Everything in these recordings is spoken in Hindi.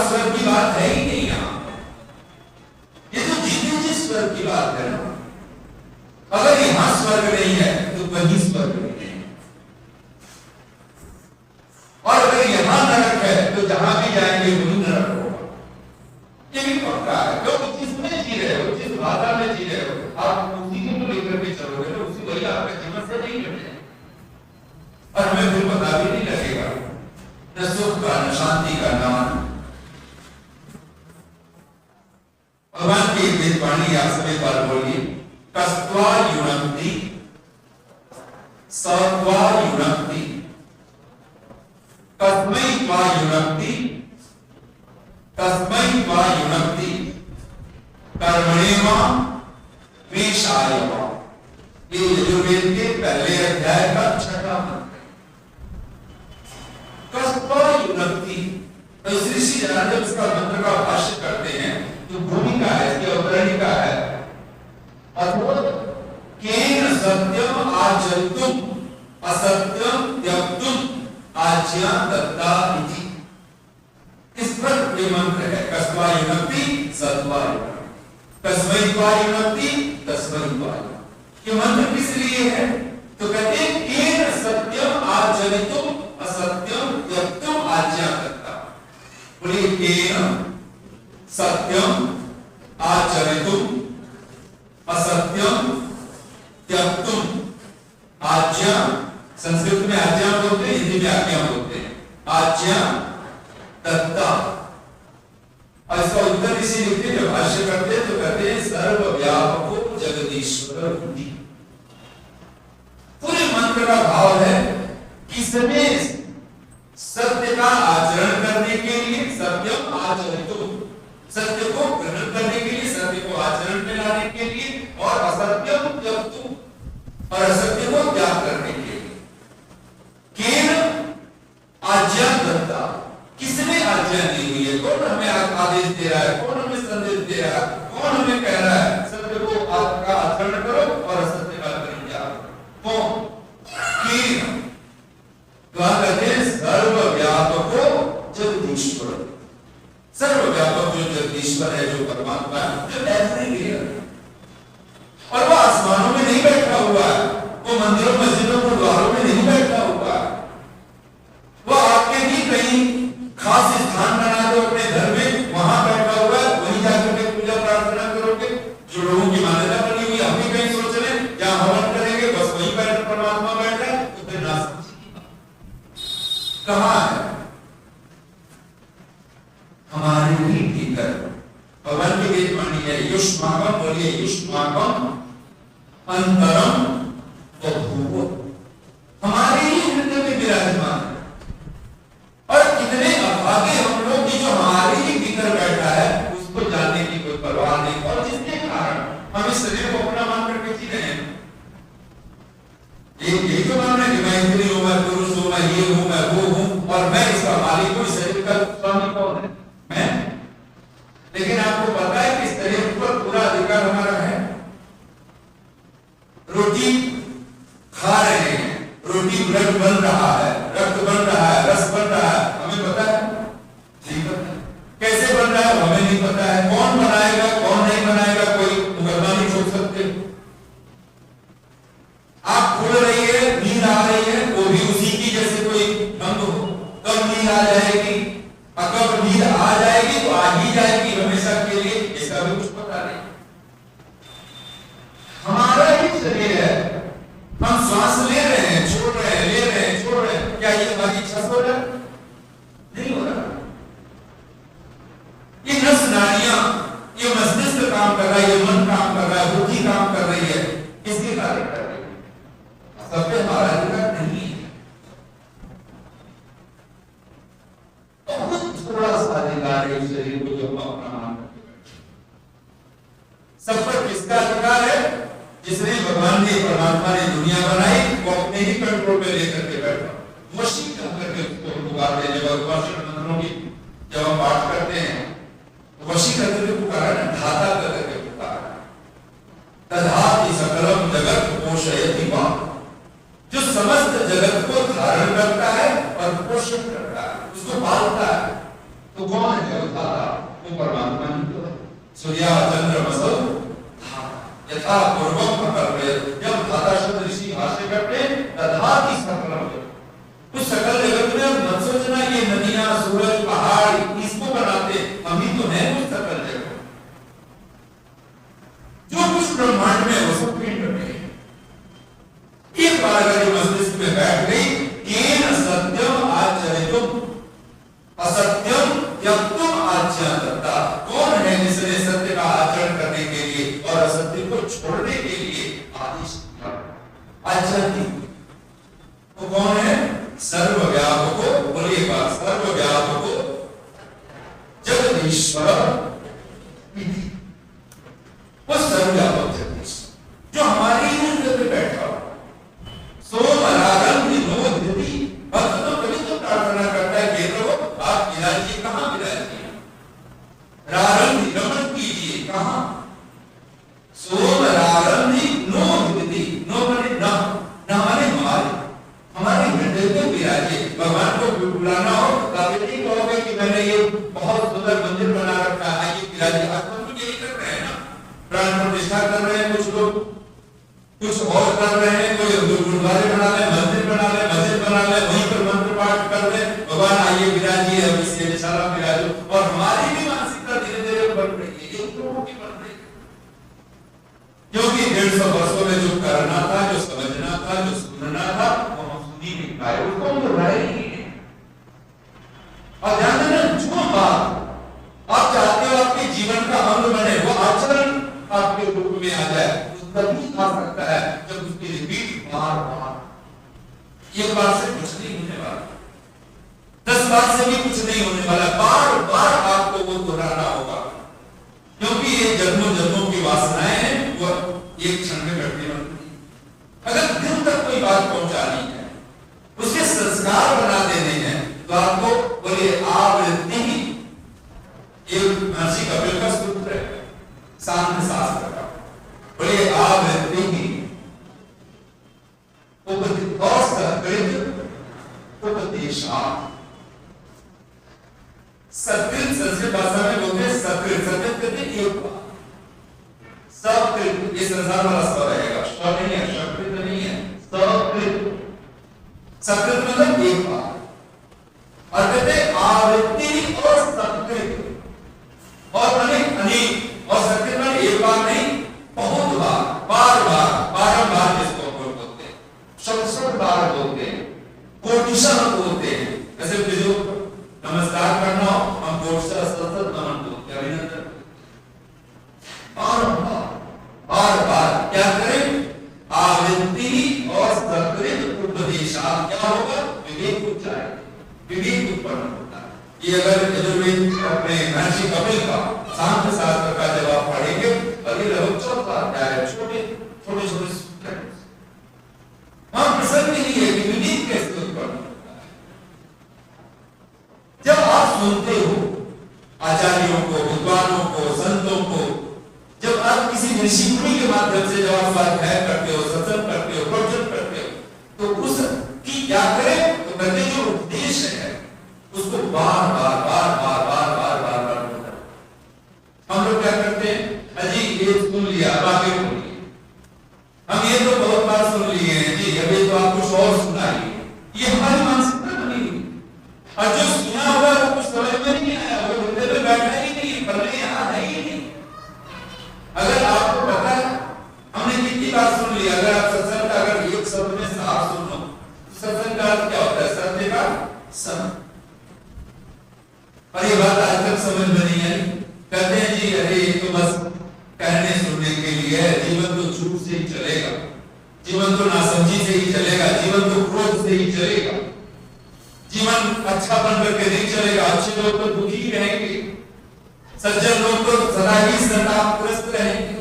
स्वर्ग की बात है ही नहीं यहाँ। ये जो स्वर्ग की बात है ना। अगर यहां स्वर्ग नहीं है तो वहीं स्वर्ग नहीं है, और अगर यहां नरक है तो जहां भी जाएंगे वहीं नरक होगा। ये भी पक्का है। लोग जिसमें जी रहे हो, जिस भाषा में जी रहे हो, आप उसी को लेकर के चलोगे तो उसी वही आपके जीवन से नहीं कटेगा, और हमें फिर पता भी नहीं लगेगा न सुख का न शांति का नाम। भगवान की वेद वाणी आप सभी बार बोलिए, कस्त्वा युनक्ति सत्वा युनक्ति कस्मै त्वा युनक्ति कस्मै त्वा युनक्ति कर्मणेवा विषायवा। ये यजुर्वेद के पहले अध्याय का छठा मंत्र। कस्त्वा युनक्ति, तो श्री श्री जब इसका मंत्र का भाष्य करते हैं तो भूमिका है, इसकी अवतरणिका है, अथवा केन सत्यम आचरितुम असत्यम त्यक्तुम आज्ञा दत्ता इति। इस पर ये मंत्र है, कस्त्वा युनक्ति सत्वा युनक्ति कस्मै त्वा युनक्ति तस्मै त्वा। ये मंत्र किस लिए है? तो कहते हैं केन सत्यम आचरितुम असत्यम त्यक्तुम आज्ञा दत्ता। बोलिए केन सत्यम आचरितुम असत्यम त्यक्तुम आज्ञा। संस्कृत में आज्ञा बोलते हैं, हिंदी में आज्ञा बोलते हैं। आज्ञा दत्ता। और इसका उत्तर इसी लिखते जब भाष्य करते हैं तो कहते हैं सर्वव्यापको जगदीश्वर बुद्धि। पूरे मंत्र का भाव है कि सभी सत्य का आचरण करने के लिए, सत्यम आचरितुम, सत्य को ग्रहण करने के लिए, सत्य को आचरण में लाने के लिए, और असत्यम त्यक्तुम, और असत्य को त्याग करने के लिए। केन आज्ञा दत्ता, किसने आज्ञा दी हुई है? कौन हमें आदेश दे रहा है? कौन हमें संदेश दे रहा है? कौन हमें कह रहा है सत्य को का आचरण करो और असत्य का परित्याग करो? कौन? केन। कहते हैं सर्वव्यापको जगदीश्वर। सर्वव्यापक जो जगदीश्वर है, जो परमात्मा है, जो एवरीवेयर, और वो आसमानों में नहीं बैठा हुआ है, वो मंदिरों मस्जिदों को द्वारों में नहीं बैठा हुआ है, वो आपके भी कहीं खास स्थान बना दो अपने घर में, वहां बैठा हुआ है, वहीं जाकर के पूजा प्रार्थना करोगे। जो लोगों की मान्यता बनी हुई, हम भी कहीं सोच रहे हैं जहां हवन करेंगे बस वहीं बैठ परमात्मा बैठ रहा है, तो फिर नास्तिक कहां है? हमारे ही भीतर। भगवान की वेद वाणी है, युष्माकम, बोलिए युष्माकम अंतरम बभूव। हमारे ही हृदय में विराजमान है। और कितने अभागे हम लोग कि जो हमारे ही भीतर बैठा है, उसको जानने की कोई परवाह नहीं, और जिसके कारण हम इस शरीर को अपना मान करके जी रहे हैं। यही तो मान रहे हैं कि मैं स्त्री हूं, मैं पुरुष हूं, मैं ये हूं, मैं वो हूं, और मैं इसका मालिक हूं। शरीर का स्वामी कौन है? मैं। लेकिन आपको पता है कि शरीर पर पूरा अधिकार हमारा है। रोटी खा रहे हैं, रोटी ब्लड बन रहा है, रक्त बन रहा है, रस बन रहा है, हमें पता है? नहीं पता है। कैसे बन रहा है हमें नहीं पता है। कौन बनाएगा कौन नहीं बनाएगा कोई मुकदमा नहीं छोड़ सकते। आप खुल रही है, नींद आ रही है, वो भी उसी की जैसे कोई अंग हो। कब नींद आ जाएगी, कब नींद आ जाएगी तो आ ही जाएगी हमेशा के लिए, इसका भी कुछ पता नहीं। हमारा ही शरीर है, हम श्वास ले रहे हैं, छोड़ रहे हैं, ले रहे हैं, छोड़ रहे हैं, क्या ये हमारी इच्छा से हो रहा है? नहीं हो रहा। ये नस नाड़ियां, ये मस्तिष्क काम कर रहा है, ये मन काम कर रहा है, बुद्धि काम कर रही है, किसके कार्य कर रही है? सब पे हमारा अधिकार नहीं है। थोड़ा सा अधिकार है शरीर को जो हम अपना मान करते हैं। सब पर किसका अधिकार है? जिसने भगवान ने, परमात्मा ने दुनिया बनाई, वो अपने ही कंट्रोल में लेकर के बैठा, वशी करके उसको पुकारते हैं। जब उपासना मंत्रों की जब हम पाठ करते हैं तो वशी करके पुकारा ना, धाता करके पुकारा। तधाति सकलम जगत पोषयति मां, जो समस्त जगत को धारण करता है और पोषण करता है, उसको पालता है। तो कौन है जो धाता? वो परमात्मा ही तो है। सूर्य चंद्र मसो यथा पूर्वम प्रकल्पयत्, जब धाता शब्द ऋषि भाष्य करते तथापि सकलम, उस सकल जगत में मत सोचना ये नदियां सूरज पहाड़ इसको बनाते, हम ही तो हैं उस सकल जगत, जो कुछ ब्रह्मांड में वो सब पिंड में एक बार अगर मस्तिष्क में बैठ गई, येन सत्यम आचरितुम असत्यम त्यक्तुम आचरता, कौन है जिसने सत्य का आचरण करने के लिए और असत्य को छोड़ने के लिए आदेश दिया? आचरण तो कौन है? सर्वव्यापको, बोलिए बात, सर्वव्यापको जगदीश्वर, वो सर्वव्यापक जगदीश जो हमारी हृदय में बैठा हो। सोमरागम विनोदति, भक्त तो कभी तो प्रार्थना करता है हे प्रभु आप विराजिए, कहां विराजिए? रारंभ रमण कीजिए, कहां? सोमरागम नोदति, नो माने न, न माने हमारे हृदय में विराजिए। भगवान को बुलाना हो तो आप ये कहोगे कि मैंने ये बहुत सुंदर मंदिर बना रखा है, ये विराजिए। आज तो यही कर रहे हैं ना, प्राण प्रतिष्ठा कर रहे हैं कुछ लोग, कुछ और कर रहे हैं, कोई गुरुद्वारे बना ले, मंदिर बना ले, मस्जिद बना ले, वहीं पर मंत्र पाठ कर ले, भगवान आइए विराजिए, अब इसके निशाना विराजो। और हमारी भी मानसिकता धीरे धीरे बन रही है, एक लोगों की बन रही है, क्योंकि 150 वर्षों में जो करना था, जो समझना था, जो सुनना था, वो हम सुन ही नहीं पाए, उसको हम तो रहे ही नहीं। और ध्यान देना, जो बात आप चाहते हो आपके जीवन का अंग बने, वो आचरण आपके रूप में आ जाए, तभी आ सकता है जब उसकी रिपीट बार बार, एक बार से कुछ नहीं होने वाला, 10 बार से भी कुछ नहीं होने वाला, बार बार आपको वो दोहराना होगा, क्योंकि ये जन्मों जन्मों की वासनाएं हैं, वो एक क्षण में घटती बनती। अगर दिल तक कोई बात पहुंचानी है, उसके संस्कार बना देने हैं, तो आपको बोलिए आवृत्ति ही, एक महर्षि कपिल का सूत्र है सांख्य शास्त्र का, बोलिए आवृत्ति ही उपदेशा, सत्कृत संस्कृत भाषा में बोलते हैं सत्कृत, सत्कृत कहते हैं एक बार, सत्कृत ये संसार वाला स्वर रहेगा, स्वर नहीं है, सत्कृत नहीं है, सत्कृत, सत्कृत मतलब एक बार, और कहते हैं आवृत्ति और सत्कृत, और अनेक, और सत्कृत में एक बार नहीं बहुत बार, बार बार, बारंबार जिसको बोलते हैं, शत बार बोलते हैं, कोटिशः बोलते हैं। जैसे जो नमस्कार करना हो हम कोटिशः सतत नमन बोलते हैं, अभिनंदन, बार बार क्या करें? आवृत्ति और सकृत उपदेशा, क्या होगा? विवेक उच्चारे, विवेक उत्पन्न होता है। ये अगर यजुर्वेद अपने महर्षि कपिल का सांख्य शास्त्र का जब आप पढ़ेंगे, और ये लगभग 4 अध्याय है, छोटे छोटे सूत्र है, वहां प्रसंग नहीं है कि विवेक कैसे उत्पन्न होता है। जब आप सुनते हो आचार्यों को, विद्वानों को, संतों को, जब आप किसी ऋषि मुनि के माध्यम से जब आप स्वाध्याय करते हो, सत्संग करते हो, प्रवचन करते हो, तो उस की क्या करें? तो कहते जो उपदेश है उसको बार बार बार बार बार बार बार बार हम लोग क्या करते हैं? अजी ये सुन लिया, बाकी बोलिए, हम ये तो बहुत बार सुन लिए हैं जी, अभी तो आप कुछ और सुनाइए, ये हमारी मानसिकता बनी हुई। और जो सुना होगा वो कुछ समझ में नहीं आया, वो हृदय में बैठा ही नहीं, पढ़ने यहाँ है ही नहीं। अगर आपको पता है हमने कितनी बार सुन लिया, अगर आप सत्संग का अगर एक शब्द में साफ सुनो, सत्संग का अर्थ क्या होता है? सत्य का सत्य। और ये बात आज तक समझ में नहीं आई, कहते हैं जी अरे ये तो बस कहने सुनने के लिए है, जीवन तो झूठ से ही चलेगा, जीवन तो नासमझी से ही चलेगा, जीवन तो क्रोध से ही चलेगा, जीवन अच्छा बन करके नहीं चलेगा, अच्छे लोग तो दुखी रहेंगे, सज्जन लोग तो सदा ही संतापग्रस्त रहेंगे,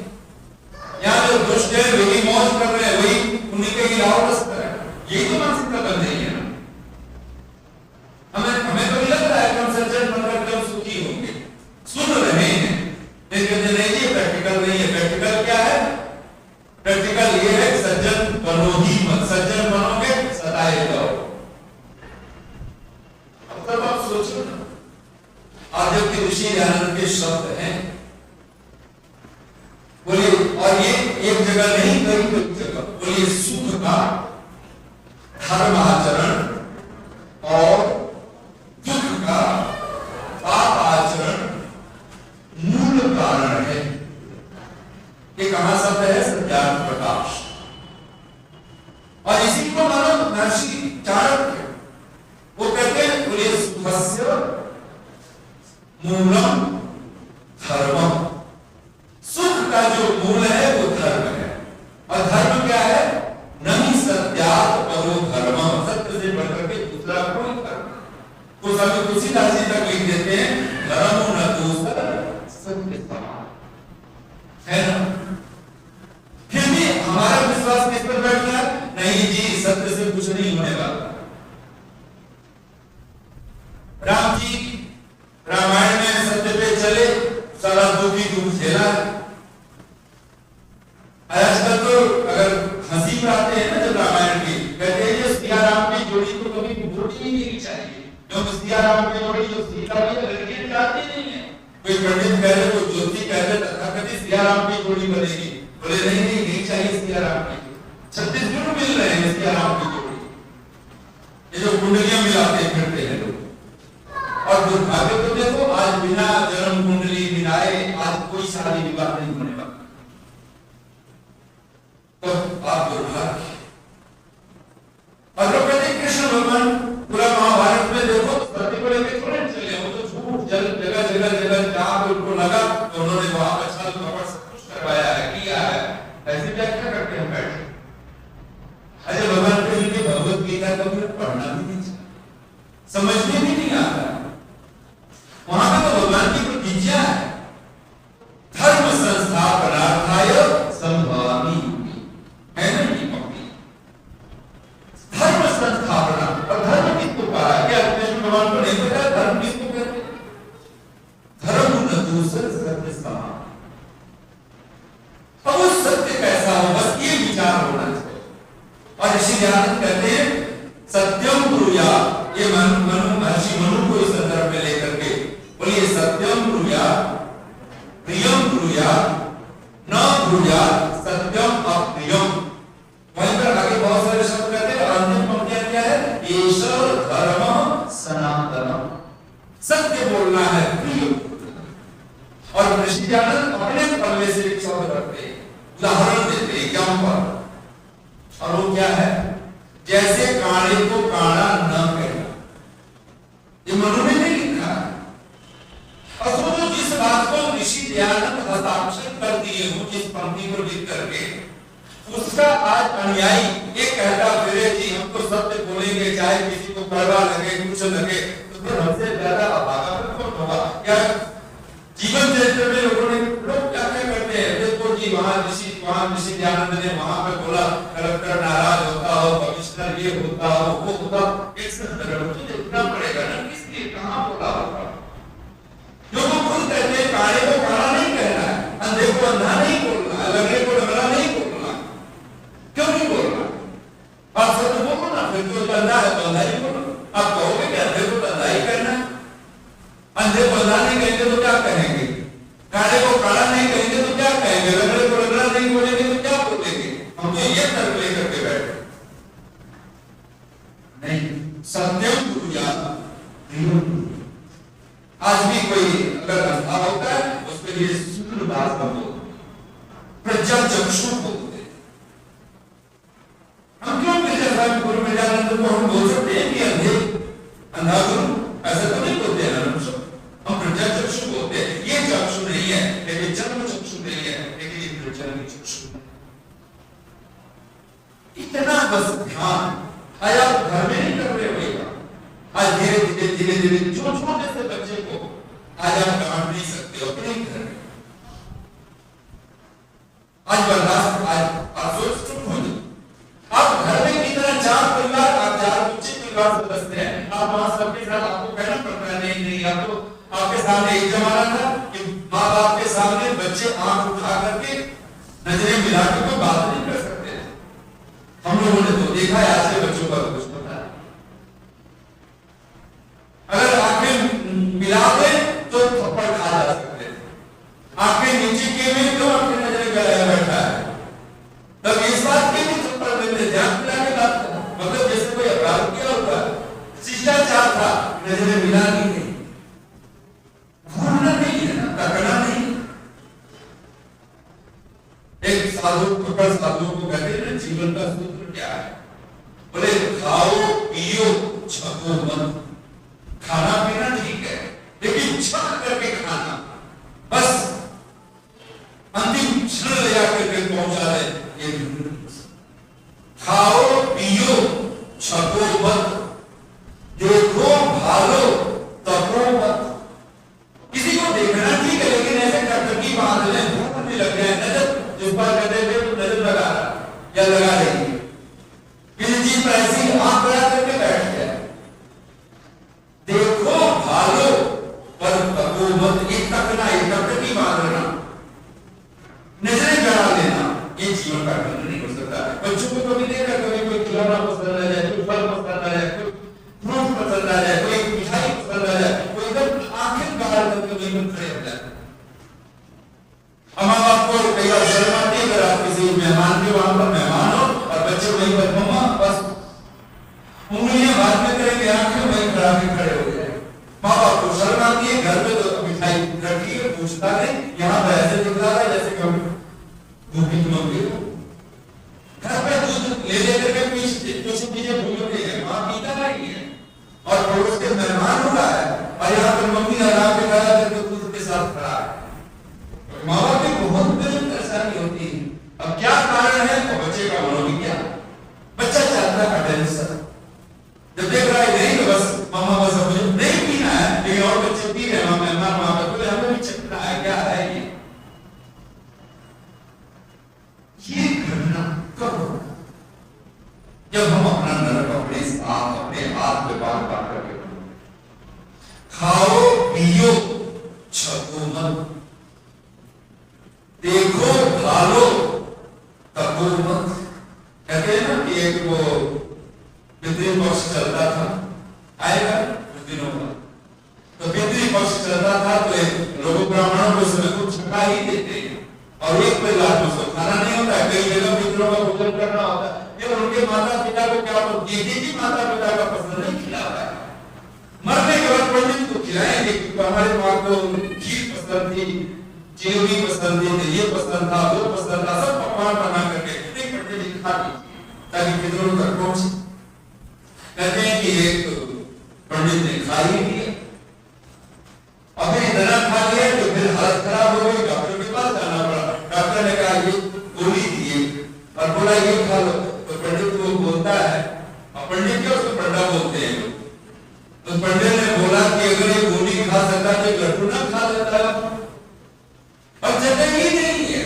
यहाँ जो दुष्ट है वही मौज कर रहे हैं, वही उन्हीं के लाभ रस कर रहे हैं। यही तो मानसिकता बन रही है ना। हमें तो लग रहा है कि हम सज्जन बनकर के हम सुखी होंगे, सुन रहे हैं, लेकिन नहीं, ये प्रैक्टिकल नहीं है। प्रैक्टिकल क्या है? प्रैक्टिकल ये है सज्जन बनो ही मत, सज्जन बनोगे सताए जाओ। अब तब आप सोचो ना, आज जबकि ऋषि आनंद के शब्द हैं, बोलिए, और ये एक जगह नहीं, कई कई जगह। बोलिए सुख का धर्म आचरण और दुख का पाप आचरण मूल कारण है। ये कहां शब्द है? सत्यार्थ प्रकाश। और इसी को मानो महर्षि चाणक्य वो कहते हैं, बोलिए सुखस्य मूलम धर्मम। सुख का जो मूल है वो धर्म है। और धर्म क्या है? नहीं सत्यार्थ परो धर्मम। सत्य से बढ़कर के दूसरा कोई धर्म। तो स्वामी तुलसीदास जी तक लिख देते हैं, धर्म न दूसरा सत्य समान, है ना? फिर भी हमारा विश्वास किस पर बैठ गया? नहीं जी, सत्य से कुछ नहीं होने वाला। राम जी रामायण में सत्य पे चले, सारा दुख ही दुख झेला। आजकल तो अगर हंसी में आते हैं ना जब रामायण की, कहते हैं ये सिया राम की जोड़ी तो कभी टूटनी ही नहीं चाहिए, क्योंकि सिया राम की जोड़ी जो सीता भी लड़कियां चाहती नहीं है। कोई पंडित कह रहे, कोई ज्योति कह रहे, तथाकथित सिया राम की जोड़ी बनेगी। बोले नहीं नहीं, नहीं चाहिए सिया राम की। 36 गुण मिल रहे हैं सिया राम की जोड़ी। ये जो कुंडलियां मिलाते फिरते हैं लोग। और दुर्भाग्य तो देखो, आज बिना जन्म कुंडली मिलाए आज कोई शादी विवाह नहीं होने वाला। तो आप दुर्भाग्य। और लोग कहते हैं कृष्ण भगवान पूरा महाभारत में देखो सत्य को लेकर थोड़े चले, वो तो झूठ जगह जगह जगह जहां पे उनको लगा तो उन्होंने वहां पर छल कपट सब कुछ करवाया है, किया है। ऐसी व्याख्या करते हैं बैठे। अजय भगवान कृष्ण की भगवत गीता को पढ़ना भी नहीं चाहिए, समझने भी नहीं आता। वहां पे तो भगवान की प्रतिज्ञा है, धर्म संस्थापनार्थाय संभवामि, है ना? धर्म संस्थापना। और धर्म किसको कहा है? क्या कृष्ण भगवान को नहीं पता धर्म किसको कहते हैं? धर्म न दूसर सत्य समान। अब वो सत्य कैसा हो, बस ये विचार होना चाहिए। और ऋषि दयानंद कहते हैं सत्यम ब्रूयात्, ये महर्षि मनु को इस संदर्भ में लेकर के बोलिए सत्यम ब्रूयात् प्रियम ब्रूयात् न ब्रूयात् सत्यम अप्रियम। वहीं पर आगे बहुत सारे शब्द कहते हैं, अंतिम पंक्तियां क्या है? एष धर्म सनातनम। सत्य बोलना है, प्रिय। और ऋषि दयानंद अपने पल्ले से एक शब्द रखते हैं, उदाहरण देते हैं एग्जाम्पल। और वो क्या है? जैसे काणे को काणा न कहना। ये मनु ने नहीं लिखा। और तो जिस बात को ऋषि दयानंद हस्ताक्षर कर दिए हो, जिस पंक्ति को लिख करके, उसका आज अनुयायी ये कहता फिरे जी हम तो सत्य बोलेंगे, चाहे किसी को कड़वा लगे कुछ लगे, तो फिर हमसे ज्यादा अभागा कौन होगा? क्या जीवन चरित्र में लोग क्या क्या करते हैं? देखो जी वहां ऋषि दयानंद ने वहां पे बोला, कलेक्टर नाराज होता हो, कमिश्नर ये होता हो, वो होता, एक संदर्भ तो देखना पड़ेगा ना, किसलिए कहां बोला होगा। जो वो खुद कहते हैं काले को काला नहीं कहना है, अंधे को अंधा नहीं बोलना है, लंगड़े को लंगड़ा नहीं बोलना। क्यों नहीं बोलना? आप सत्य बोलो ना, फिर जो अंधा है तो अंधा ही बोलो। आप कहोगे कि अंधे को अंधा ही करना है, अंधे को अंधा नहीं कहेंगे तो क्या कहेंगे? काले को काला नहीं कहेंगे तो क्या कहेंगे? लंगड़े को लंगड़ा नहीं बोलेंगे तो क्या बोलेंगे? हम तो ये तर्क लेकर के बैठे नहीं। सत्यम ब्रूयात्। आज भी कोई अगर अंधा होता है उसके लिए शुद्ध बात का बोल, प्रज्ञाचक्षु बोलते हैं। हम क्यों विजय गुरु विजयानंद को हम बोल सकते हैं कि अंधे अंधा गुरु? ऐसा तो नहीं बोलते हैं हम प्रज्ञाचक्षु बोलते हैं। ये चक्षु नहीं है, लेकिन जन्म चक्षु नहीं है, लेकिन ये प्रजन्म चक्षु। इतना बस ध्यान आज आप घर में नहीं कर रहे होगा। आज धीरे धीरे धीरे धीरे छोटे से बच्चे को आज आप डांट नहीं सकते अपने घर में। आज बर्दाश्त आज सोच चुप हो जाए। आप घर में कितना 4 परिवार, आप 4 बच्चे परिवार सदस्य हैं, आप वहां सबके साथ आपको कहना पड़ता है नहीं नहीं। आप तो आपके सामने एक जमाना था कि माँ बाप के सामने बच्चे आंख उठा करके नजरें मिला के कोई बात नहीं कर सकते। हम लोगों ने तो देखा है आज के बच्चों का कुछ पता है। अगर आंखें मिला दे तो थप्पड़ खा जा सकते हैं, आंखें नीचे किए हुए तो आपकी नजरें गलाया बैठा है, अब इस बात की भी थप्पड़ देते ध्यान दिलाने बात कर, मतलब जैसे कोई अपराध किया होगा, शिष्टाचार था, नजरें मिलानी नहीं, घूरना नहीं है ना, तकना नहीं। एक साधु को कहते हैं ना, जीवन का सूत्र क्या है? बोले खाओ पियो छको मत। खाना पीना ठीक है, लेकिन छक करके खाना, बस अंतिम क्षण ले जाकर के पहुंचा दे ये। खाओ पियो छको मत, देखो भालो तको मत। किसी को देखना ठीक है, लेकिन ऐसे टकटकी बांध ले, भूख नहीं लग जाए, नजर जिस पर कहते थे तो नजर लगा रहा या लगा रही, किसी चीज पर ऐसी आंख बना करके बैठ गया। देखो भालो पर तको मत, एक तकना, एक टकटकी बांधना, नजरें गड़ा लेना, ये जीवन का खंड नहीं हो सकता। बच्चों को कभी देखा, कभी कोई खिलौना पसंद आ जाए, कोई फल पसंद आ जाए, कोई फ्रूट पसंद आ जाए, कोई मिठाई पसंद आ जाए, कोई एकदम आंखें गाड़ करके वहीं पर खड़े हो जाए। अब हम आपको कई बार शर्म आती है, अगर आप किसी मेहमान के वहां पर मेहमान हो और बच्चे वहीं पर मम्मा बस उंगलियां बात में करेंगे, आंखें वहीं खड़ा के खड़े हो जाए। माँ बाप को शर्म आती है, घर में तो मिठाई रखी है, पूछता नहीं, यहाँ पर ऐसे दिख रहा है जैसे कभी दूध की मंगी हो। घर पे दूध ले लेकर के कुछ चीजें भूल गई है, माँ पीता नहीं है, और पड़ोस के मेहमान हो रहा है, और यहाँ पर मम्मी आराम से खड़ा करके दूध के साथ खड़ा है। माँ बाप की बहुत बड़ी परेशानी होती है। अब क्या कारण है? तो बच्चे का मनोविज्ञान। बच्चा चाहता है अटेंशन, जब देख रहा है नहीं तो बस मामा बस मुझे नहीं पीना है, लेकिन और बच्चे पी रहे हैं, मेहमान वहां पर, बोले हमें भी चखना है, क्या है ये घटना कब होगा? जब हम अपना नरक अपने हाथ पे बार बार करके खाओ पियो छको मत, देखो भालो तको मत। कहते हैं ना कि एक वो पितृपक्ष चलता था, आएगा कुछ दिनों बाद, तो पितृपक्ष चलता था तो लोग ब्राह्मणों को समय को छका ही देते हैं, और एक परिवार में उसको खाना नहीं होता है, कई जगह पितरों का भोजन करना होता है, ये उनके माता पिता को क्या होता है, ये माता पिता का पसंद नहीं खिला रहा है, मरने के बाद पंडित को खिलाएंगे, क्योंकि हमारी माँ को खीर पसंद थी, चिवड़ी पसंद थी, ये पसंद था, वो पसंद था, सब पकवान बना करके पंडित खा ताकि पितरों तक पहुंचे। कहते हैं कि एक पंडित ने खा ही लिया, अबे इतना खा लिया तो फिर हालत खराब हो गई, डॉक्टर के पास जाना पड़ा। डॉक्टर ने कहा ये गोली दिए और बोला ये खा लो, तो पंडित को बोलता है, और पंडित क्या उसको पंडा बोलते हैं, तो पंडित ने बोला कि अगर ये गोली खा सकता तो लड्डू ना खा लेता है, और जगह ही नहीं है,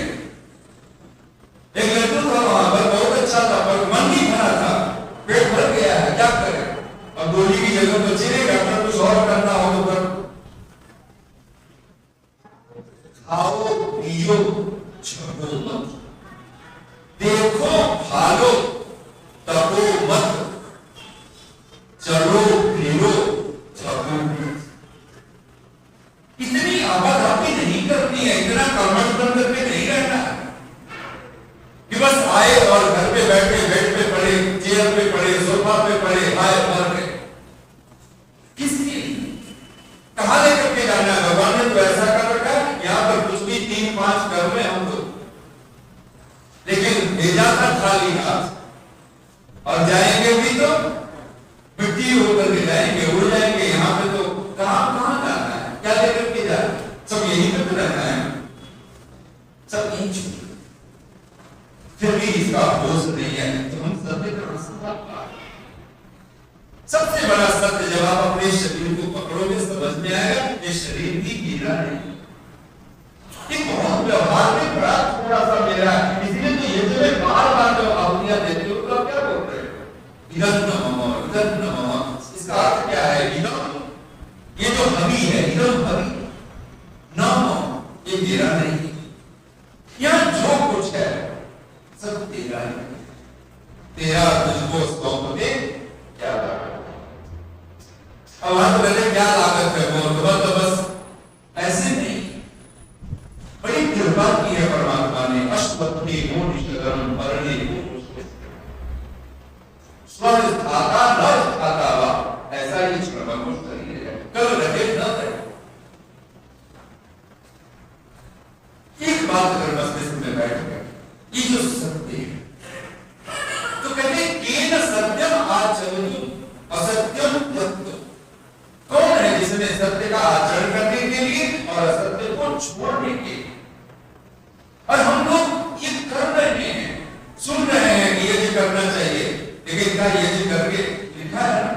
एक लड्डू था वहां पर बहुत अच्छा था, पर मन नहीं भरा था, पेट भर गया है, क्या करें, अब गोली की जगह तो चले, डॉक्टर कुछ और करना हो तो कर। खाओ पियो छको मत, देखो भालो तको मत, चलो फिरो छको मत। इतनी आवाजाही नहीं करनी है, इतना कर्मठ बन करके नहीं रहना कि बस आए और घर पे बैठे, बेड पे पड़े, चेयर पे पड़े, सोफा पे पड़े, आए मर गए। किसके कहां लेकर के जाना है? भगवान ने तो ऐसा कर रखा है, यहाँ पर कुछ भी 3-5 घर में हम लोग, लेकिन भेजा था खाली हाथ, और जाएंगे भी तो मिट्टी होकर के जाएंगे, उड़ जाएंगे। यहाँ पे तो कहां जाना है, क्या लेकर के जाना, सब यहीं पे रहना है, सब यहीं छूट, फिर भी इसका होश नहीं है, तो हम सत्य का रास्ता पार। सबसे बड़ा सत्य जब आप अपने शरीर को पकड़ोगे समझ में आएगा, ये शरीर भी गिरा नहीं, ये बहुत व्यवहार में बड़ा थोड़ा सा मेरा, इसलिए तो ये जो मैं बार बार जो आहुतियां देते हो तो आप क्या बोल रहे हो, इधर न ममा, इसका अर्थ क्या है? इधम, ये जो हवि है, इधम हवि न मम, ये मेरा नहीं, यहाँ जो कुछ है सब तेरा ही, तेरा तुझको सौंप दे क्या लागत। अब वहां तो कहते क्या लागत है, वो तो बस ऐसे नहीं, बड़ी कृपा की है परमात्मा ने, अष्टवक्ति मोनिष्ठकरम परणे बैठ गए, ये जो सत्य है। तो कहते केन सत्यम आचरतु असत्यम त्यक्तु। कौन है जिसने सत्य का आचरण करने के लिए और असत्य को छोड़ने के लिए। और हम लोग ये कर रहे हैं, सुन रहे हैं कि यज्ञ करना चाहिए, लेकिन क्या यज्ञ करके लिखा है ना?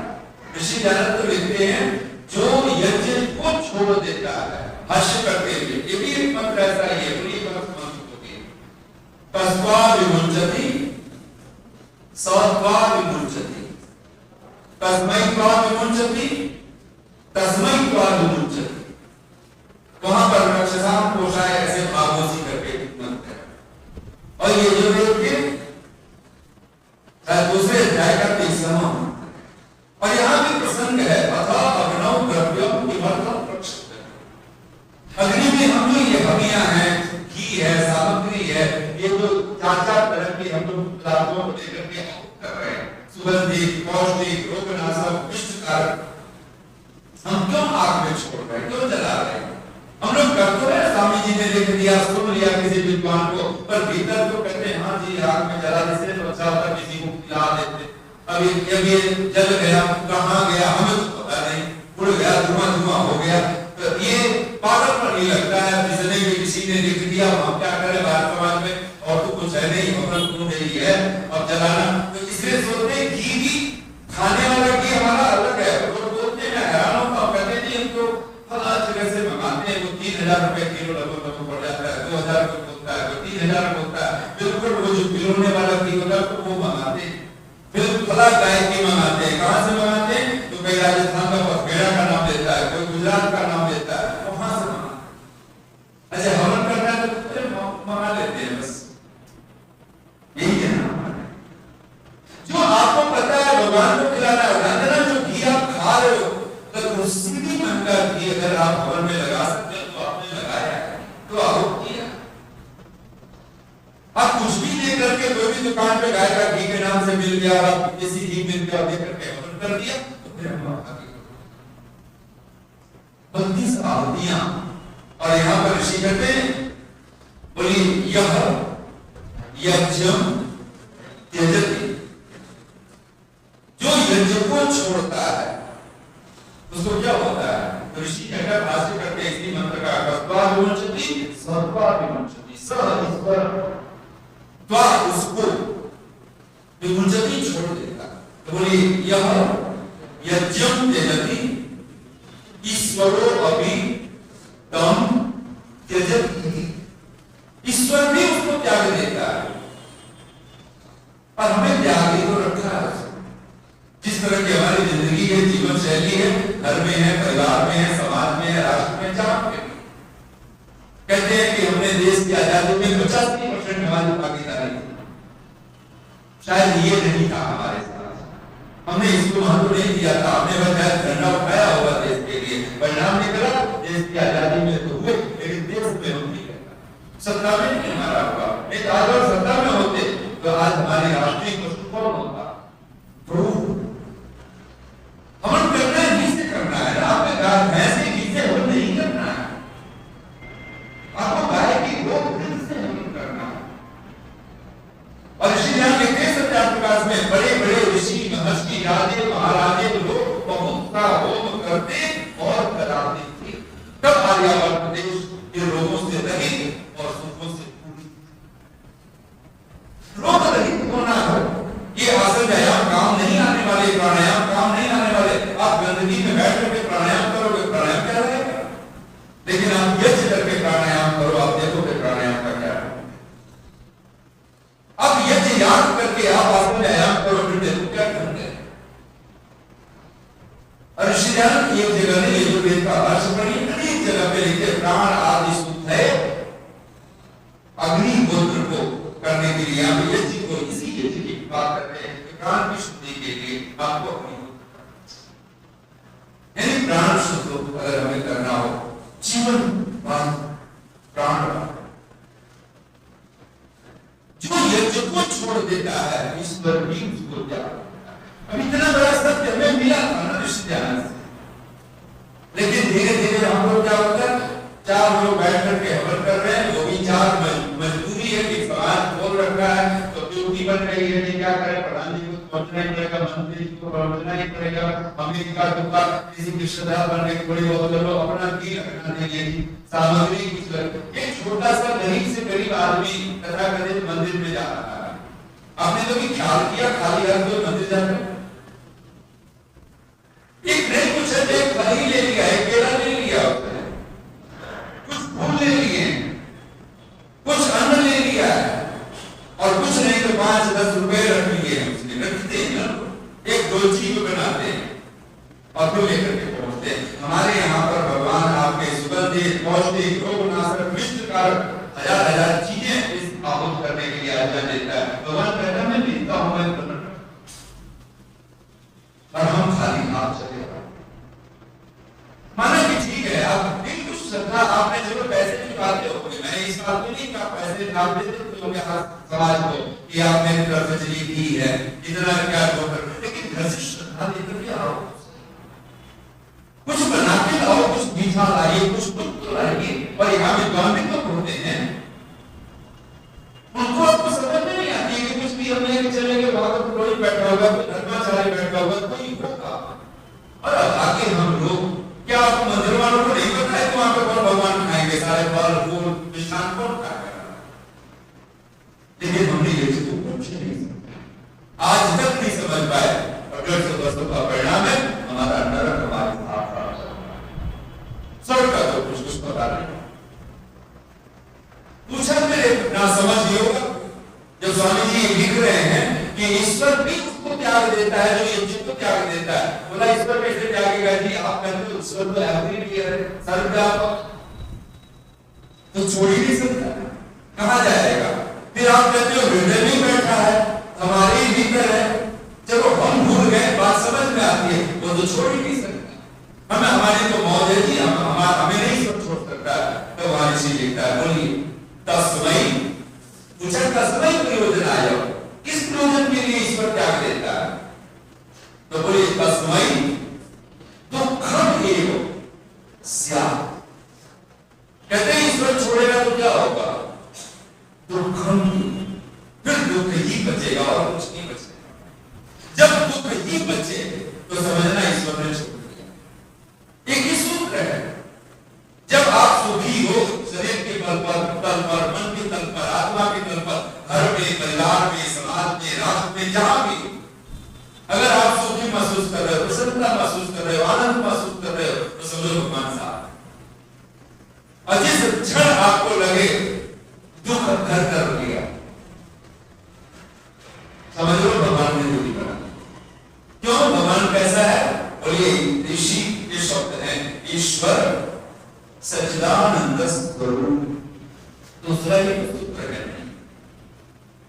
ऋषि जानत तो लिखते हैं जो यज्ञ को छोड़ देता है, भाष्य करते हुए, ये भी एक मंत्र ऐसा ही है, पूरी मंत्र होती है। तस्वा विमुंचति सत्वा विमुंचति, तस्मै त्वा विमुंचति तस्मै त्वा विमुंचति। वहां पर रक्षसाम पोषाय ऐसे भागवती करके मंत्र है। और ये जो देखिए दूसरे अध्याय का 30वां, और यहां भी प्रसंग है अथा अग्नौ द्रव्यम किमर्थम प्रक्षिप्य। अग्नि में हम लोग ये हवियां हैं, घी है, सामग्री है, ये जो चार तरह की हम लोग पदार्थों को लेकर के कर रहे हैं, सुगंधित, पौष्टिक, रोगनाशक, विषकारक, हम क्यों आग में छोड़ रहे हैं, क्यों जला रहे हैं? हम लोग करते हैं, स्वामी जी ने लिख दिया, सुन लिया किसी विद्वान को, पर भीतर तो कहते हैं हाँ जी आग में जला देते तो अच्छा होता, किसी को खिला देते। अब ये जल गया, कहाँ गया हमें तो पता नहीं, उड़ गया, धुआं हो गया। तो ये पागल पर नहीं लगता है, जिसने भी किसी ने लिख दिया, हम क्या करें भारत समाज में, और तो कुछ है नहीं, मतलब क्यों नहीं है और जलाना। तो इसलिए सोचते हैं घी भी खाने वाला घी हमारा अलग है। लोग बोलते हैं, हैरान होता हूं, कहते हैं हमको फला जगह से मंगाते हैं, वो 3000 रुपए किलो लगभग पड़ जाता है, 2000 रुपए होता है, 3000 रुपए होता है, बिल्कुल वो जो पिलोने वाला घी होता है तो वो मंगाते हैं। फिर फला गाय की मंगाते हैं, कहां से मंगाते हैं? तो कोई राजस्थान का पथपेड़ा का नाम लेता है, कोई गुजरात का नाम लेता है, वहां से मंगाते। अच्छा हवन करना है तो मंगा लेते हैं, बस यही है ना। जो आपको पता है भगवान को खिलाना है, वंदना जो घी आप खा रहे हो, तो उससे भी महंगा घी अगर आप हवन में लगा सकते हो तो आपने लगाया है, तो आओ किया। आप कुछ भी लेकर के कोई भी दुकान पे गाय का घी के नाम से मिल गया, आप देसी घी मिल गया, लेकर के हवन कर दिया, तो फिर हम आगे 32 आहुतियां। और यहाँ पर ऋषि कहते हैं बोली यह यज्ञम त्यजति, जो यज्ञ को छोड़ता है उसको क्या होता है? तो ऋषि कहकर भाष्य करते हैं इसी मंत्र का कस्वा विमुंचति सत्वा विमुंचति, सह ईश्वर त्वा उसको विमुंचति छोड़ देता। तो बोली यह यज्ञम त्यजति ईश्वरो अपि तम त्यजति, ईश्वर भी उसको त्याग देता है। और हमें त्याग ही तो रखा है। जिस तरह की हमारी जिंदगी है, जीवन शैली है, घर में है, परिवार में है, समाज में है, राष्ट्र में, जहां पे कहते हैं कि हमने देश की आजादी में 85% हमारी भागीदारी थी, शायद ये नहीं था हमारे साथ, हमने इसको महत्व नहीं दिया था, हमने बस झंडा उठाया होगा देश के लिए, परिणाम निकला देश की आजादी में तो हुए, लेकिन देश में हम नहीं करता, सत्ता में नहीं हमारा हुआ। नहीं तो आज और सत्ता में होते तो आज हमारे राष्ट्रीय पशु कौन होता? हवन करना घी से करना है ना, आपने कहा भैंस के घी से हवन नहीं करना है, आपको गाय की गोबर से हवन करना है। और ऋषि ध्यान लिखते हैं सत्याप्रकाश में, बड़े बड़े ऋषि महर्षि राजे महाराजे लोग बहुत सा होम करते और कराते थे, तब आर्यावर्त प्रदेश के रोगों से रहित और सुखों से पूरी। रोग रहित होना है, ये आसन व्यायाम काम नहीं आने वाले, प्राणायाम काम नहीं आने वाले। आप गंदगी में बैठ करके प्राणायाम करोगे, प्राणायाम क्या रहेगा? लेकिन आप यज्ञ करके प्राणायाम करो, आप देखोगे प्राणायाम का क्या है। अब यज्ञ याद करके आप आसन व्यायाम करो, फिर देखो क्या ढंग है। और ऋषि ध्यान एक जगह नहीं, यजुर्वेद का भाष्य पढ़िए, अनेक जगह पे लिखे प्राण आदि शुद्ध है अग्निहोत्र को करने के लिए। आप यज्ञ को इसी यज्ञ की बात करते हैं, प्राण की शुद्धि के लिए आपको यानी प्राण शुद्ध अगर हमें करना हो, जीवन प्राण जो यज्ञ को छोड़ देता है ईश्वर भी उसको त्याग देता है। अब इतना बड़ा सत्य हमें मिला था ना ऋषि ध्यान से, लेकिन धीरे धीरे हम लोग क्या होता है, 4 लोग बैठ करके हवन कर रहे हैं, वो भी 4 मजबूरी है कि समझना ही पड़ेगा, मंत्री को समझना ही पड़ेगा, अमेरिका का किसी की श्रद्धा बनने थोड़ी बहुत चलो अपना की रखना नहीं, सामग्री कुछ एक छोटा सा गरीब से गरीब आदमी तथाकथित मंदिर में जा रहा है, आपने कभी ख्याल किया खाली हाथ कोई मंदिर जाता है? एक नहीं कुछ है, एक फल ले लिया है, केला ले लिया उसने, कुछ फूल ले लिए, कुछ अन्न ले लिया है, और कुछ नहीं तो 5-10 रुपए रख लिए उसने, रखते हैं ना, एक दो चीज बनाते हैं और फिर लेकर के पहुंचते हैं। हमारे यहाँ पर भगवान आपके सुगंधित पौष्टिक रोगनाशक विष्टकारक हजार चीजें इस आहुत करने के लिए आज्ञा देता है। भगवान कहता मैं देता हूं, मैं और हम खाली हाथ चले माना कि ठीक है, आप दिन कुछ श्रद्धा आपने चलो पैसे निकालते हो, मैं इस बात में नहीं कि आप पैसे निकाल देते हो समाज को कि आप मेरी तरफ से चली दी है इतना क्या कर, लेकिन घर से श्रद्धा लेकर के आओ, कुछ बना के लाओ, कुछ मीठा लाइए, कुछ तो लाइए। और यहाँ विद्वान भी तो होते हैं, उनको आपको समझ में नहीं आती कि कुछ भी हम लेके चलेंगे, वहां पर कोई बैठा होगा, कोई धर्माचार्य बैठा होगा, कोई होगा, और आगे हम लोग क्या आपको मंदिर वालों को नहीं पता है कि वहां पर कौन भगवान खाएंगे, सारे फल फूल मिष्ठान कौन खाएगा? लेकिन हमने ये चीज कुछ नहीं समझा, आज तक नहीं समझ पाए, और 150 वर्षों का परिणाम है हमारा नरक हमारे साथ स्वर्ग का तो कुछ पता नहीं। पूछा मेरे ना समझ ये होगा जब स्वामी जी लिख रहे हैं कि ईश्वर भी उसको त्याग देता है जो यज्ञ को त्याग देता है। बोला ईश्वर कैसे त्यागेगा जी, आप कहते हो ईश्वर तो एवरीवेयर है, सर्वव्यापक, तो छोड़ ही नहीं सकता, कहां जाएगा? फिर आप कहते हो हृदय में बैठा है, हमारे भीतर है, चलो हम भूल गए, बात समझ में आती है, वो तो छोड़ ही नहीं सकता। हमें हमारी तो मौज है जी, हमें नहीं सब छोड़ सकता। तो वहां इसी लिखता है, बोलिए तस्मै, पूछा तस्मै प्रयोजन आयो, किस प्रयोजन के लिए ईश्वर त्याग देता है? तो बोलिए तस्मै दुखम एव स्यात्, कहते हैं ईश्वर छोड़ेगा तो क्या होगा? दुखम, फिर दुख ही बचेगा और कुछ नहीं बचेगा। जब दुख ही बचे तो समझना ईश्वर ने छोड़ दिया। एक ही सूत्र है, जब आप सुखी हो शरीर के बल पर, तल पर, मन के तल पर, आत्मा के तल पर, घर में, परिवार में, समाज में, राष्ट्र में, जहां भी अगर आप सुखी महसूस कर रहे हो, प्रसन्नता महसूस कर रहे हो, आनंद महसूस कर रहे हो, तो समझो भगवान साहब। और जिस क्षण आपको लगे दुख घर कर लिया, समझ लो भगवान ने दूरी बना। क्यों? भगवान कैसा है? बोलिए ऋषि के शब्द है, ईश्वर सच्चिदानंद स्वरूप, दूसरा ही सूत्र है।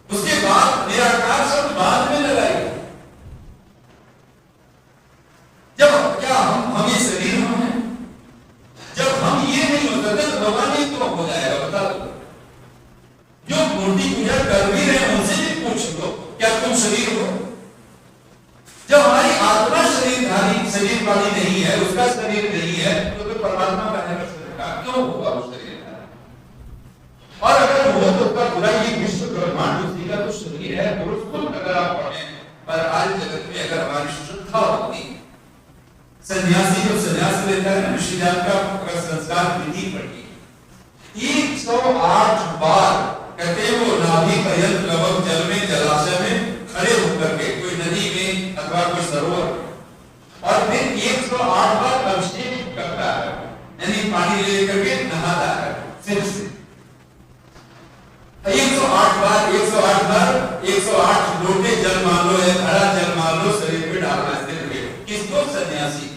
उसके बाद निराकार शब्द बाद में लगाइए। जब क्या हम ये शरीर हम हैं, जब हम ये नहीं हो सकते तो भगवान ही तो हो जाएगा? बता दो, जो मूर्ति पूजा कर भी रहे उनसे भी पूछ लो, क्या तुम शरीर हो? जब हमारी आत्मा शरीर वाली नहीं है, उसका शरीर नहीं है, तो फिर परमात्मा का है क्यों होगा उस शरीर का? और अगर हो तो उसका पूरा ये विश्व ब्रह्मांड उसी का तो शरीर है। पुरुष अगर आप पढ़ें, पर आज जगत में अगर हमारी श्रद्धा होती, सन्यासी जब सन्यास लेता है, ऋषिदान का अगर संस्कार विधि पढ़ी 108 बार कहते हैं वो नाभि पर्यंत लगभग जल में, जलाशय में खड़े होकर के, कोई नदी में अथवा कोई सरोवर, और फिर 108 बार अभिषेक करता है, यानी पानी लेकर के नहाता है सिर से। 108 बार 108 लोटे जल मान लो या खड़ा जल मान लो, शरीर पे डालना है सिर पे, किसको? सन्यासी।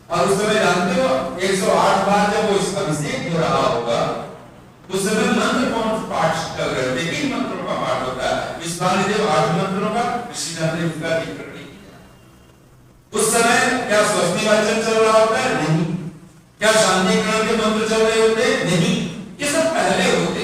और उस समय जानते हो 108 बार जब वो अभिषेक हो रहा होगा, उस समय मंत्र कौन पाठ कर रहे होते? 3 मंत्रों का पाठ होता है। इस बार जब 8 मंत्रों का ऋषिदान ने उसका जिक्र नहीं किया। उस समय क्या स्वस्ति वाचन चल रहा होता है? नहीं। क्या शांतिकरण के मंत्र चल रहे होते? नहीं। ये सब पहले होते,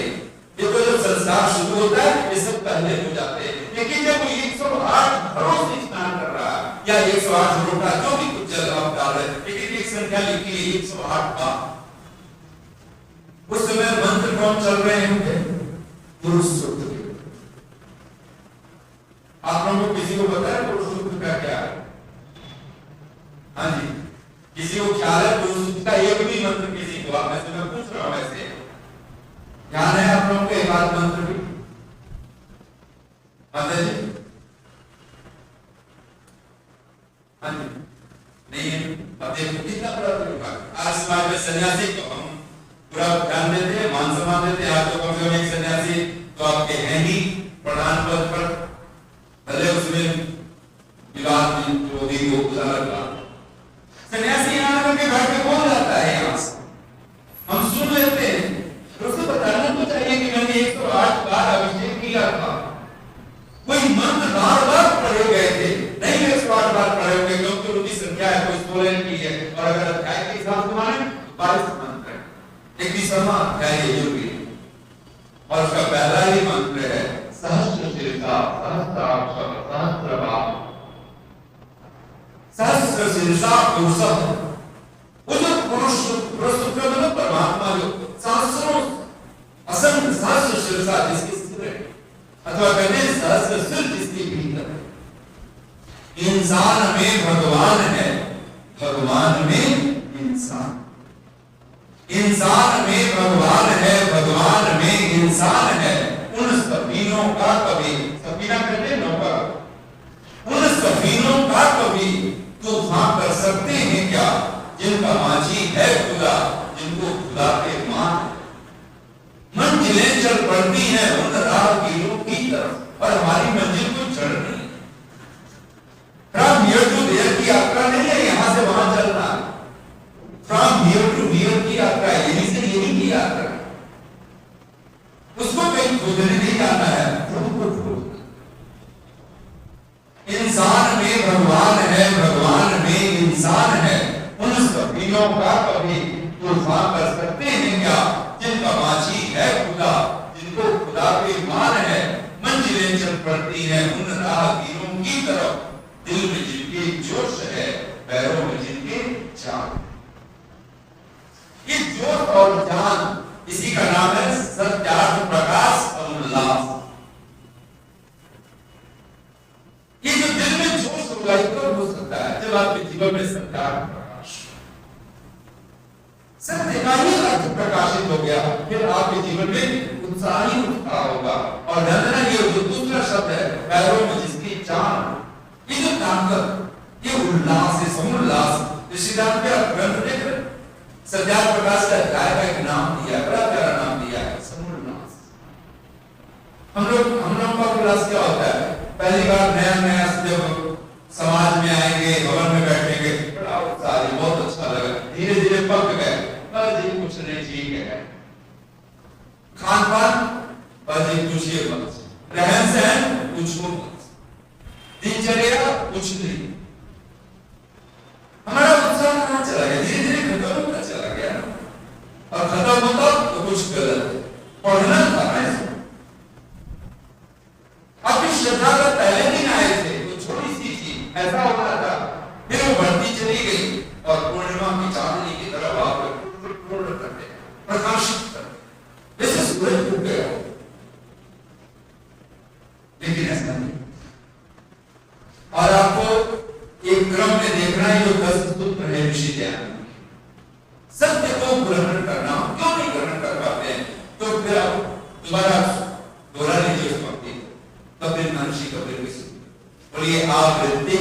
ये तो जब संस्कार शुरू होता है ये सब पहले हो जाते हैं। लेकिन जब 108 घरों से स्नान कर रहा है या 108 लोटा जो भी कुछ जल आप डाल रहे हैं, लेकिन एक संख्या लिखी है 108 बार, उस समय मंत्र कौन चल रहे होंगे? पुरुष सूक्त। आप लोगों को किसी कम से कम एक सन्यासी तो आपके हैं ही प्रधान पद पर, भले उसमें विवाद विरोधी को गुजारा। सन्यासी यहाँ आकर के बैठ के बोल जाता है, यहाँ से हम सुन लेते हैं, उसको बताना तो चाहिए कि मैंने 108 बार अभिषेक किया था। कोई मंत्र बार बार पढ़े गए थे, नहीं 108 बार पढ़े होंगे, क्योंकि उनकी संख्या है कोई 16 की है, और अगर अध्याय के हिसाब से माने 22 मंत्र है, 21वां अध्याय यजुर्वेद, और उसका पहला ही मंत्र है सहस्र शीर्षा सहस्त्राक्षर सहस्रपाद सहस्र शीर्षा पुरुषः। वो जो पुरुष मतलब परमात्मा जो सहस्रों असंख्य सहस्र शीर्षा जिसके सिर है, अथवा कहते हैं सहस्र सिर जिसके भीतर है। इंसान में भगवान है, भगवान में इंसान, इंसान में भगवान है, भगवान में इंसान है। उन सफीनों का कभी, सफीना कहते हैं नौका, उन सफीनों का कभी तूफान कर सकते हैं क्या, जिनका माझी है खुदा, जिनको खुदा के मान। मंजिलें चल पड़ती हैं उन राहगीरों की तरफ, और हमारी मंजिल को चढ़ नहीं। फ्रॉम हियर टू देयर की यात्रा नहीं है, यहां से वहां चलना है। फ्रॉम हियर टू हियर की यात्रा है, यहीं से यहीं की यात्रा है। उसको कहीं खोजने नहीं जाना है, इंसान में भगवान है, भगवान में इंसान है। उन सफीनों का कभी तूफान कर सकते हैं क्या, जिनका माझी है खुदा, जिनको खुदा पे मान है। मंजिलें चल पड़ती हैं उन राहगीरों की तरफ, दिल में जिनके जोश है, पैरों में जिनके जान। ये जोश और जान, इसी का नाम है सत्यार्थ प्रकाश और उल्लास। ये जो दिल में जोश होगा ये कब हो सकता है, जब आपके जीवन में सत्यार्थ प्रकाश, सत्य का ही अर्थ प्रकाशित हो गया, फिर आपके जीवन में उत्साह ही उत्साह होगा। और नंदना ये जो दूसरा शब्द है, पैरों में जिसकी जान, ये जो ताकत, ये उल्लास है, समुल्लास। ऋषिदान के ग्रंथ देख रहे, सत्यार्थ प्रकाश का अध्याय का एक नाम दिया, बड़ा प्यारा नाम दिया है, समुल्लास। हम लोग का उल्लास क्या होता है, पहली बार नया नया जब समाज में आएंगे, भवन में बैठेंगे, बड़ा उत्साह, बहुत अच्छा लगा, धीरे धीरे पक गए, बस जी कुछ नहीं, ठीक है। खान पान बस जी कुछ ही बस, रहन सहन कुछ हो बस, दिनचर्या कुछ नहीं। हमारा उत्साह कहाँ चला गया, धीरे धीरे खत्म होता चला गया, और खत्म होता तो कुछ गलत पढ़ना था। अपनी श्रद्धा का पहले दिन आए थे तो छोटी सी चीज ऐसा हो रहा था, फिर वो बढ़ती चली गई, और पूर्णिमा की चांदनी की तरफ आप पूर्ण करते प्रकाशित करते, जैसे सूरज डूब गया। लेकिन ऐसा नहीं, और आपको एक क्रम में देखना है जो 10 सूत्र है ऋषि ज्ञान, सत्य को ग्रहण करना। क्यों नहीं ग्रहण कर पाते हैं, तो फिर आप दोबारा दोहरा लीजिए उस वक्त, कपिल महर्षि कपिल की सूत्र, बोलिए आवृत्ति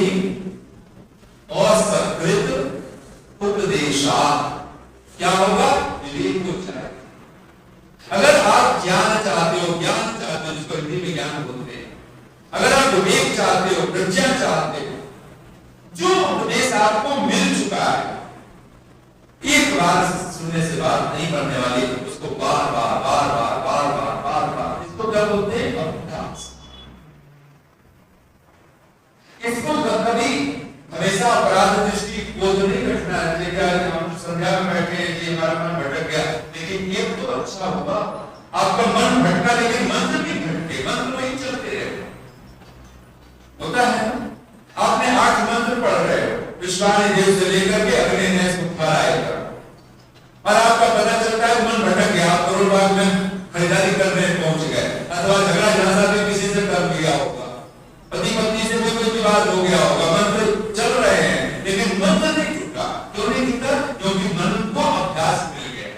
असकृत उपदेशा, क्या होगा, विवेक को चाहिए। अगर आप ज्ञान चाहते हो, ज्ञान चाहते हो जिसको हिंदी में ज्ञान बोलते हैं, अगर आप विवेक चाहते हो, प्रज्ञा चाहते हो, जो उपदेश आपको मिल चुका है, एक बार सुनने से बात नहीं बनने वाली, उसको बार बार बार बार बार बार बार बार, इसको क्या बोलते हैं, अभ्यास। इसको कभी हमेशा अपराध दृष्टि को तो नहीं रखना है, लेकिन हम संध्या में बैठे हैं जी हमारा मन भटक गया, लेकिन ये तो अच्छा होगा, आपका मन भटका लेकिन मंत्र भी भटके, मंत्र वही चलते रहे। होता है आपने 8 मंत्र पढ़ रहे हो, विश्वानी देव से लेकर के अग्नि ने सुखाएगा, और आपका पता चलता है मन भटक गया, आप करोड़ बाग में खरीदारी करने पहुंच गए, अथवा झगड़ा झांसा भी किसी से कर लिया होगा, पति पत्नी से भी कोई विवाद हो गया होगा, मंत्र चल रहे हैं लेकिन मंत्र नहीं टूटा। क्यों नहीं टूटा, क्योंकि मन को अभ्यास मिल गया,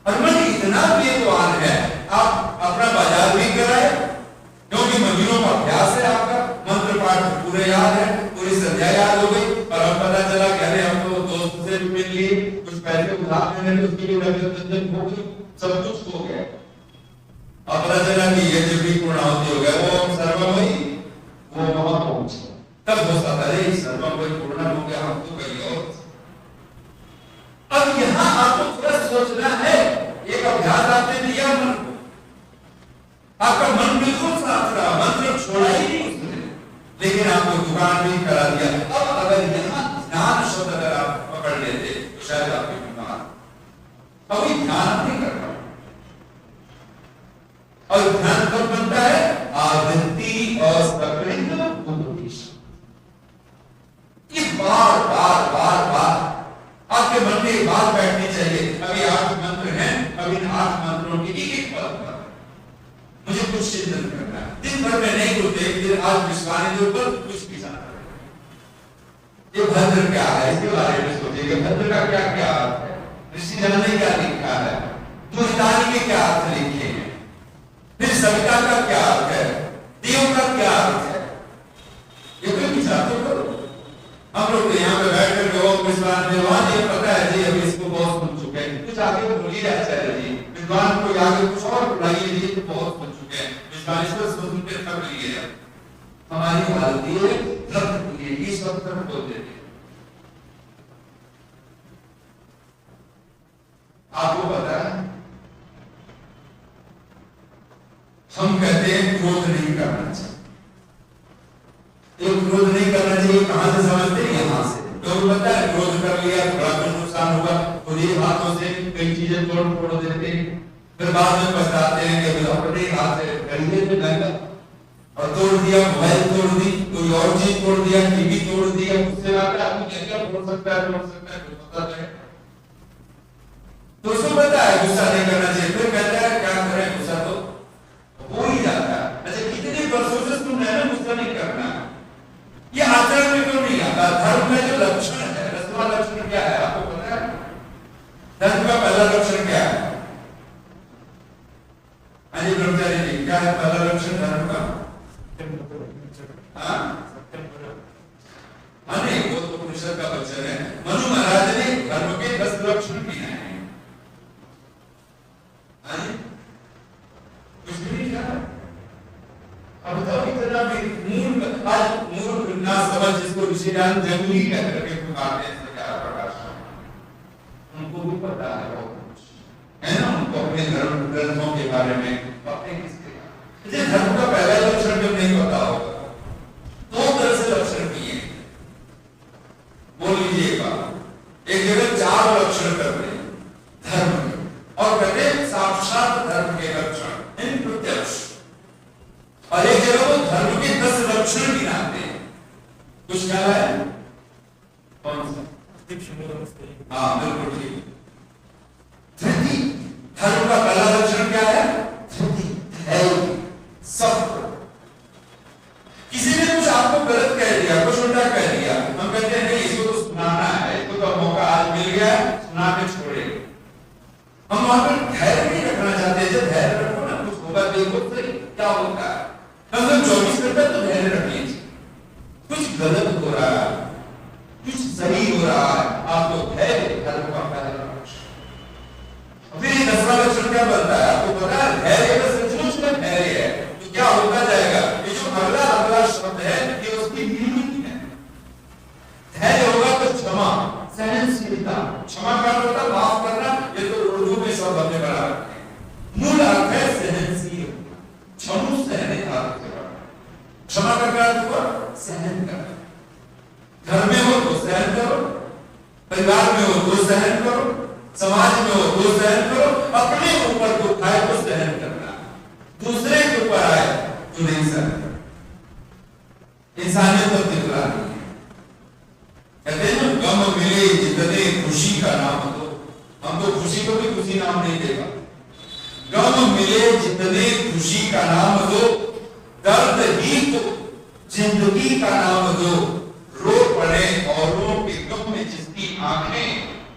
और मन इतना वेदवान है, आप अपना बाजार भी कराए, क्योंकि महीनों का अभ्यास है आपका, मंत्र पाठ पूरे याद है, पूरी संध्या याद हो गई, और अब पता चला कि अरे हम तो दोस्त से भी मिल लिए, कुछ पैसे उधार लेने थे उसकी भी रकम हो गई, सब कुछ हो गया। पता चला कि ये जब भी पूर्णाहुति हो गया वो सर्वमयी वो वहां पहुंच तब हो सकता है सर्वमयी पूर्ण हो गया हम तो कहीं और। अब यहां आपको थोड़ा सोचना है, एक अभ्यास आपने दिया मन को, आपका मन बिल्कुल साफ रहा, मंत्र छोड़ा ही नहीं उसने, लेकिन आपको दुकान भी करा दिया। अब अगर यहाँ ध्यान शब्द अगर आप पकड़ लेते तो शायद आपके बीमार अभी ध्यान नहीं कर पाए। और ध्यान कब बनता है? आदति और सकृत उपदेश। ये बार बार बार बार आपके मन में बात बैठनी चाहिए। अभी 8 मंत्र हैं, अभी इन 8 मंत्रों की एक एक पद पर मुझे कुछ चिंतन करना है। दिन भर में नहीं कुछ एक दिन आज विश्वानी के ऊपर कुछ भी जाना है। ये भद्र क्या है इसके बारे में सोचिए, भद्र का क्या क्या अर्थ है, ऋषि जन ने क्या लिखा है, दुहितानी के क्या अर्थ लिखे हैं, फिर सविता का क्या अर्थ है, देव का क्या अर्थ है, ये कोई विचार तो करो। हम लोग यहाँ पे बैठ कर विश्वान विद्वान ये पता है जी, अभी इसको बहुत सुन चुके हैं, कुछ आगे बोलिए आचार्य जी, विद्वान को आगे कुछ और बुलाइए जी, तो बहुत सुन चुके हैं, विद्वान इसको सुन के थक लिए। हमारी हालत ये थक लिए सब तरफ बोल देते। आपको पता है हम कहते हैं क्रोध नहीं करना चाहिए। क्रोध नहीं करना चाहिए कहां से समझते हैं? यहां से। तो पता है क्रोध कर लिया बड़ा नुकसान होगा, खुद ही हाथों से कई चीजें तोड़ फोड़ देते हैं, फिर बाद में पछताते हैं कि अपने हाथ से खरीदे थे महंगा और तोड़ दिया, मोबाइल तोड़ दी, कोई और चीज तोड़ दिया, टीवी तोड़ दिया, उससे आता है क्या क्या तोड़ सकता है, तोड़ सकता है, पता है। तो उसको पता है गुस्सा नहीं करना चाहिए, फिर कहता है क्या करें, गुस्सा तो हो ही जाता है। अच्छा कितने वर्षों से तुम है ना गुस्सा नहीं करना, ये आचरण में क्यों नहीं आता? धर्म में जो लक्षण है, रसवा लक्षण क्या है आपको पता है? धर्म का पहला लक्षण क्या है? अजय ब्रह्मचारी जी क्या है पहला लक्षण धर्म का? नहीं वो तो उपनिषद का वचन है। मनु महाराज ने धर्म के 10 लक्षण दिए हैं। कुछ भी नहीं कहा। अब तो इतना भी मूल आज मूल ना समझ जिसको ऋषिदान जंगली कह करके पुकारते हैं सरकार प्रकाश, उनको भी पता है बहुत कुछ है ना, उनको अपने धर्म ग्रंथों के बारे में अपने किसके धर्म का पहला लक्षण जब नहीं पता होगा, 2 तरह से लक्षण किए बोल लीजिएगा। एक जगह 4 लक्षण करते हैं धर्म के और कहते हैं साक्षात धर्म के लक्षण इन प्रत्यक्ष, और एक जगह वो धर्म के 10 लक्षण गिनाते हैं। कुछ क्या है? कौन सा? हाँ बिल्कुल ठीक। धृति धर्म का पहला लक्षण क्या है? धृति सब। किसी ने कुछ आपको गलत कह दिया, कुछ उल्टा कह दिया, हम कहते हैं नहीं इसको तो सुनाना है, इसको तो मौका आज मिल गया, सुना के छोड़े। हम वहां पर धैर्य नहीं रखना चाहते, जब धैर्य रखो ना कुछ होगा, देखो सही क्या होता है। हम जब 24 घंटे तो धैर्य रखिए, कुछ गलत हो रहा है, कुछ सही हो रहा है, आपको धैर्य धर्म का पहला लक्षण। फिर ये 10वां लक्षण क्या बनता है आपको पता है? धैर्य का सचमुच में धैर्य है तो क्या होता जाएगा? ये जो अगला शब्द है ये उसकी मीनिंग है। धैर्य होगा तो क्षमा, सहनशीलता, क्षमा का मतलब माफ करना, ये तो उर्दू में शब्द हमने बना रखे हैं। मूल अर्थ है सहनशील, क्षमु सहने क्षमा का क्या अर्थ हुआ? सहन करना। घर में हो तो सहन करो, परिवार में हो तो सहन करो, समाज में हो तो सहन करो, अपने ऊपर दुख आए तो सहन करना, दूसरे के ऊपर आए तो नहीं सहन करना। इंसानियत तो दिखलानी है। कहते हैं ना गम मिले जितने खुशी का नाम दो, हम तो खुशी को भी खुशी नाम नहीं देगा। गम मिले जितने खुशी का नाम दो, दर्द ही तो जिंदगी का नाम दो, रो पड़े औरों के गम में जिसकी आंखें,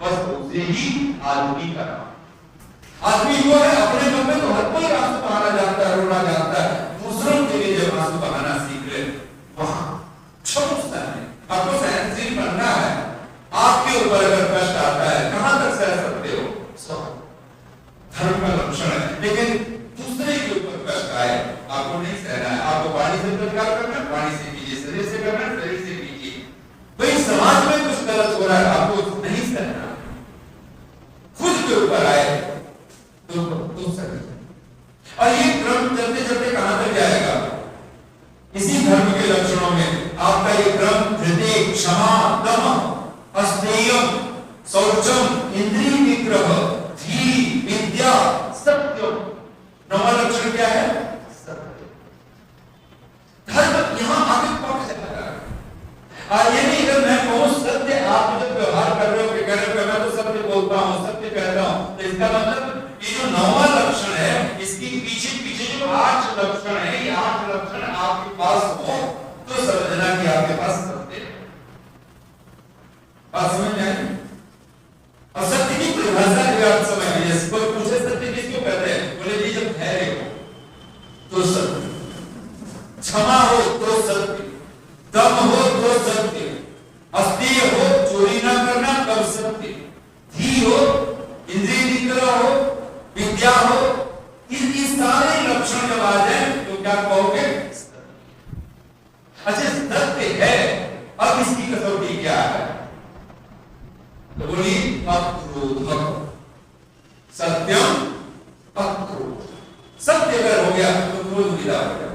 बस उसे ही आदमी का नाम। आदमी वो है अपने गम में तो हर कोई आंसू बहाना जानता है, रोना जानता है, दूसरों के लिए जब आंसू बहाना सीख ले वहां क्षमता है। आपको सहनशील बनना है, आपके ऊपर अगर कष्ट आता है कहां तक सह सकते हो? धर्म का लक्षण है। लेकिन दूसरे के ऊपर क्रम चलते चलते कहां तक जाएगा? इसी धर्म के लक्षणों में आपका ये क्रम धृति, क्षमा, दम, अस्तेयम, शौचम, इंद्रिय निग्रह, धी, विद्या, सत्यम। नौवां लक्षण क्या है? सत्य। धर्म यहां आगे पहुंच जाता है। ये नहीं अगर मैं कहूं सत्य, आप जब व्यवहार कर रहे हो कि कह रहे हो मैं तो सत्य बोलता हूं, सत्य कहता हूं, तो इसका मतलब ये जो नौवां लक्षण है, इसकी पीछे पीछे जो 8 लक्षण है, ये 8 लक्षण आपके पास हो तो समझना कि आपके पास सत्य है। बात समझ में आई? और सत्य की परिभाषा भी आप समझ लीजिए। कोई पूछे सत्य किसको कहते हैं? बोले जी जब धैर्य हो तो सत्य, क्षमा हो तो सत्य, दम हो तो सत्य, अस्तेय हो, चोरी ना करना तब सत्य, धी हो, इंद्रिय निग्रह हो, विद्या हो, इस सारे लक्षण जब आ जाए तो क्या कहोगे? अच्छा सत्य है, अब इसकी कसौटी क्या है? तो बोलिए अक्रोध। सत्यम अक्रोध। सत्य अगर हो गया तो क्रोध विदा हो गया।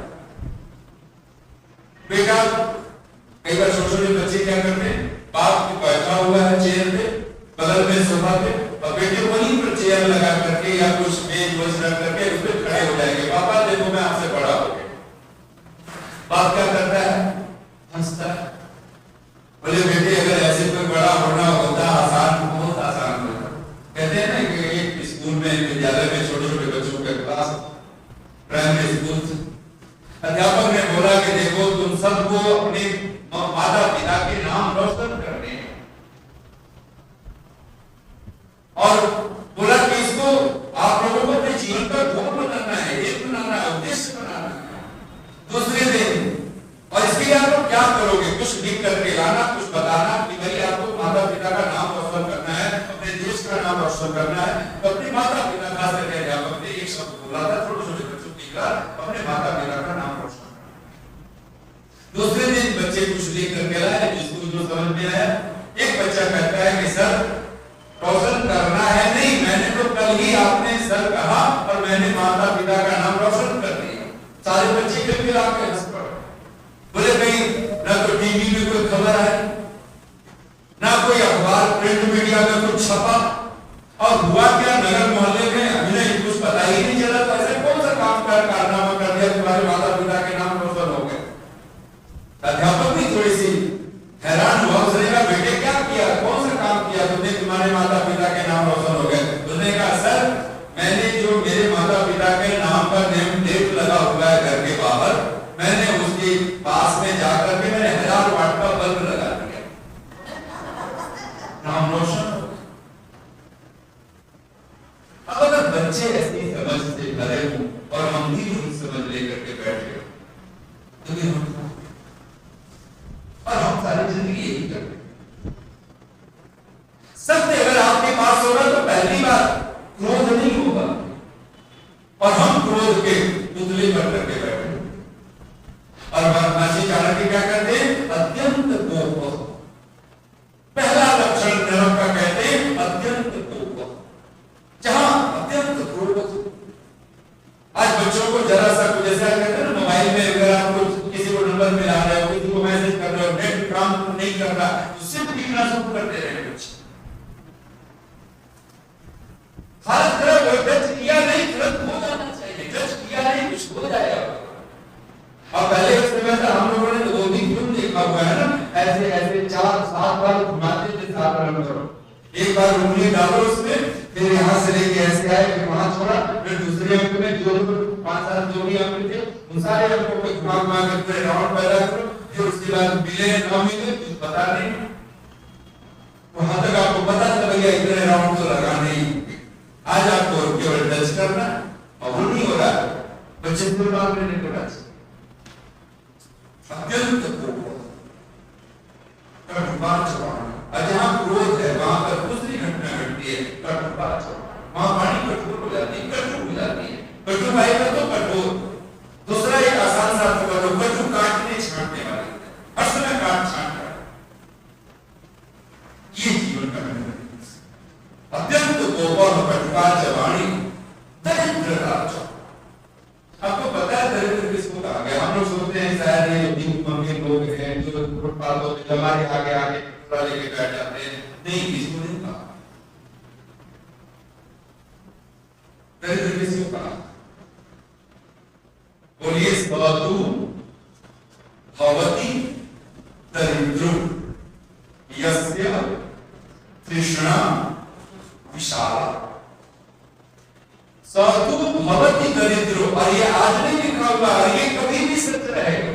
बेटा कई बार छोटे छोटे बच्चे क्या करते हैं, बाप बैठा हुआ है चेयर पे, बगल में सोफा पे, और बेटे वहीं पर चेयर लगा करके या कुछ मेज वज रख करके उस पर खड़े हो जाएंगे, पापा देखो मैं आपसे बड़ा हो गया। बाप क्या करता है? हंसता है। बोले बेटे अगर ऐसे कोई बड़ा होना होता आसान, बहुत आसान होता। कहते हैं ना कि एक स्कूल में, विद्यालय में छोटे छोटे बच्चों के क्लास, प्राइमरी स्कूल, अध्यापक ने बोला कि देखो तुम सबको अपने माता पिता के नाम रोशन करने हैं, और बोला कि इसको आप लोगों को अपने जीवन का गोल बनाना है, एक बनाना है, उद्देश्य बनाना है। दूसरे दिन, और इसके लिए आप लोग क्या करोगे? कुछ लिख करके लाना, कुछ बताना कि भाई आपको माता पिता का नाम रोशन करना है, अपने देश का नाम रोशन करना है। तो अपने माता पिता, खास करके अध्यापक ने एक शब्द बोला था छोटे छोटे बच्चों के लिए, अपने माता पिता का नाम रोशन करना। दूसरे दिन बच्चे कुछ लिख करके लाए, जिसको जो समझ में आया। एक बच्चा कहता है कि सर रोशन करना है नहीं, मैंने तो कल ही आपने सर कहा और मैंने माता पिता का नाम रोशन कर दिया। सारे बच्चे फिर आके हंस पड़े। बोले भाई ना तो टीवी में कोई खबर आई, ना कोई अखबार प्रिंट मीडिया में कुछ छपा, और हुआ क्या नगर मोहल्ले में हमें कुछ पता ही नहीं चला। तो ऐसे कौन सा काम कारनामा कर दिया तुम्हारे माता पिता के नाम रोशन हो गए? अध्यापक भी थोड़ी सी हैरान हुआ। उसने कहा बेटे क्या किया, कौन सा काम किया तुमने, तुम्हारे माता पिता के नाम रोशन हो गए? उसने कहा सर मैंने जो मेरे माता पिता के नाम का नेम प्लेट लगा हुआ है घर के बाहर, मैंने उसके पास में जाकर के मैंने 1000 वाट का बल्ब लगा दिया, नाम रोशन। अब अगर बच्चे ऐसी समझ से भरे हों और हम भी वही समझ लेकर के बैठे हो तो भी हम, और हम सारी जिंदगी यही करते हैं। सत्य अगर आपके पास होगा तो पहली बार क्रोध नहीं होगा, और हम क्रोध के पुतले पर करके बैठे। और महर्षि चाणक्य क्या कहते हैं? अत्यंत कोप। पहला लक्षण धर्म का कहते हैं अत्यंत कोप। जहां अत्यंत क्रोध, आज बच्चों को जरा सा कुछ ऐसा कहते हैं ना, मोबाइल में अगर आप किसी को नंबर मिला रहे हो, किसी को मैसेज कर रहे हो, नेट काम नहीं कर रहा, तो सिर्फ दिखना शुरू कर दे रहे हैं बच्चे। हर तरफ टच किया नहीं, तुरंत हो जाना चाहिए, टच किया नहीं कुछ हो जाएगा। और पहले उस समय से हम लोगों ने वो भी फिल्म देखा हुआ है ना, ऐसे ऐसे 4-7 बार घुमाते थे, 7 रन करो, एक बार उंगली डालो उसमें, फिर यहाँ से लेके ऐसे आए, फिर वहां छोड़ा, फिर दूसरे अंक में जो 5-7 जो भी अंक थे उन सारे अंकों को घुमा घुमा कर फिर राउंड पैदा करो, फिर उसके बाद मिले ना मिले कुछ पता नहीं, वहां तक आपको पता चल गया इतने राउंड तो लगाने ही। आज आपको केवल टच करना और वो नहीं हो रहा, बच्चे को बात करने को टच। अत्यंत क्रोध, कटुबार चढ़ाना, और जहां क्रोध है वहां पर दूसरी घटना घटती है, कटुबार चढ़ाना। वहां वाणी कठोर हो जाती है, कटु हो जाती है। कटु भाई का तो कठोर, दूसरा एक आसान सा अर्थ करो, कटु काटने छांटने वाली, हर समय काट छांट कर, ये जीवन का है। अत्यंत कोप और कटुबार वाणी दरिद्रता। आपको साल होते हमारे आगे आगे पूरा लेके बैठ जाते हैं, नहीं किसी को नहीं कहा। दरिद्र किसी को कहा? बोलिए सतु भवति दरिद्रो यस्य तृष्णा विशाला। सतु भवति दरिद्रो, और ये आज नहीं लिखा हुआ, और ये कभी भी सच रहेगा।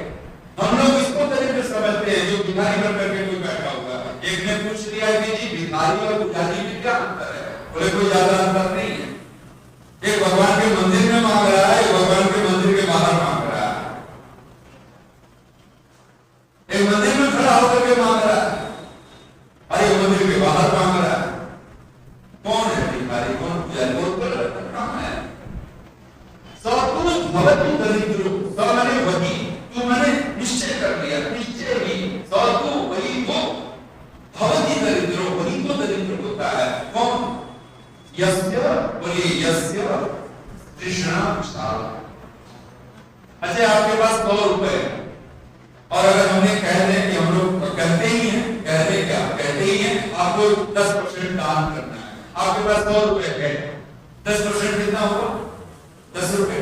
हम लोग इसको दरिद्र समझते हैं जो भिखारी बन करके कोई बैठा हुआ है। एक ने पूछ लिया कि जी भिखारी और पुजारी में क्या अंतर है? बोले कोई ज्यादा अंतर नहीं है। एक भगवान के मंदिर में मांग रहा है, एक भगवान के मंदिर के बाहर मांग रहा है। एक मंदिर में खड़ा होकर के मांग रहा है और एक मंदिर के बाहर मांग रहा है। कौन है भिखारी, कौन पुजारी? कौन है? सतु भवति दरिद्रो, स माने वही, तू माने निश्चय कर लिया, निश्चय ही, सतु वही वो, भवति दरिद्रो वही तो दरिद्र होता है। कौन? यस्य, बोलिए यस्य तृष्णा विशाला। अच्छा आपके पास 100 रुपए और अगर हमने कह दें कि हम लोग कहते ही हैं, कहते क्या कहते ही हैं, आपको 10% दान करना है। आपके पास 100 रुपए है, 10% कितना होगा? 10 रुपए।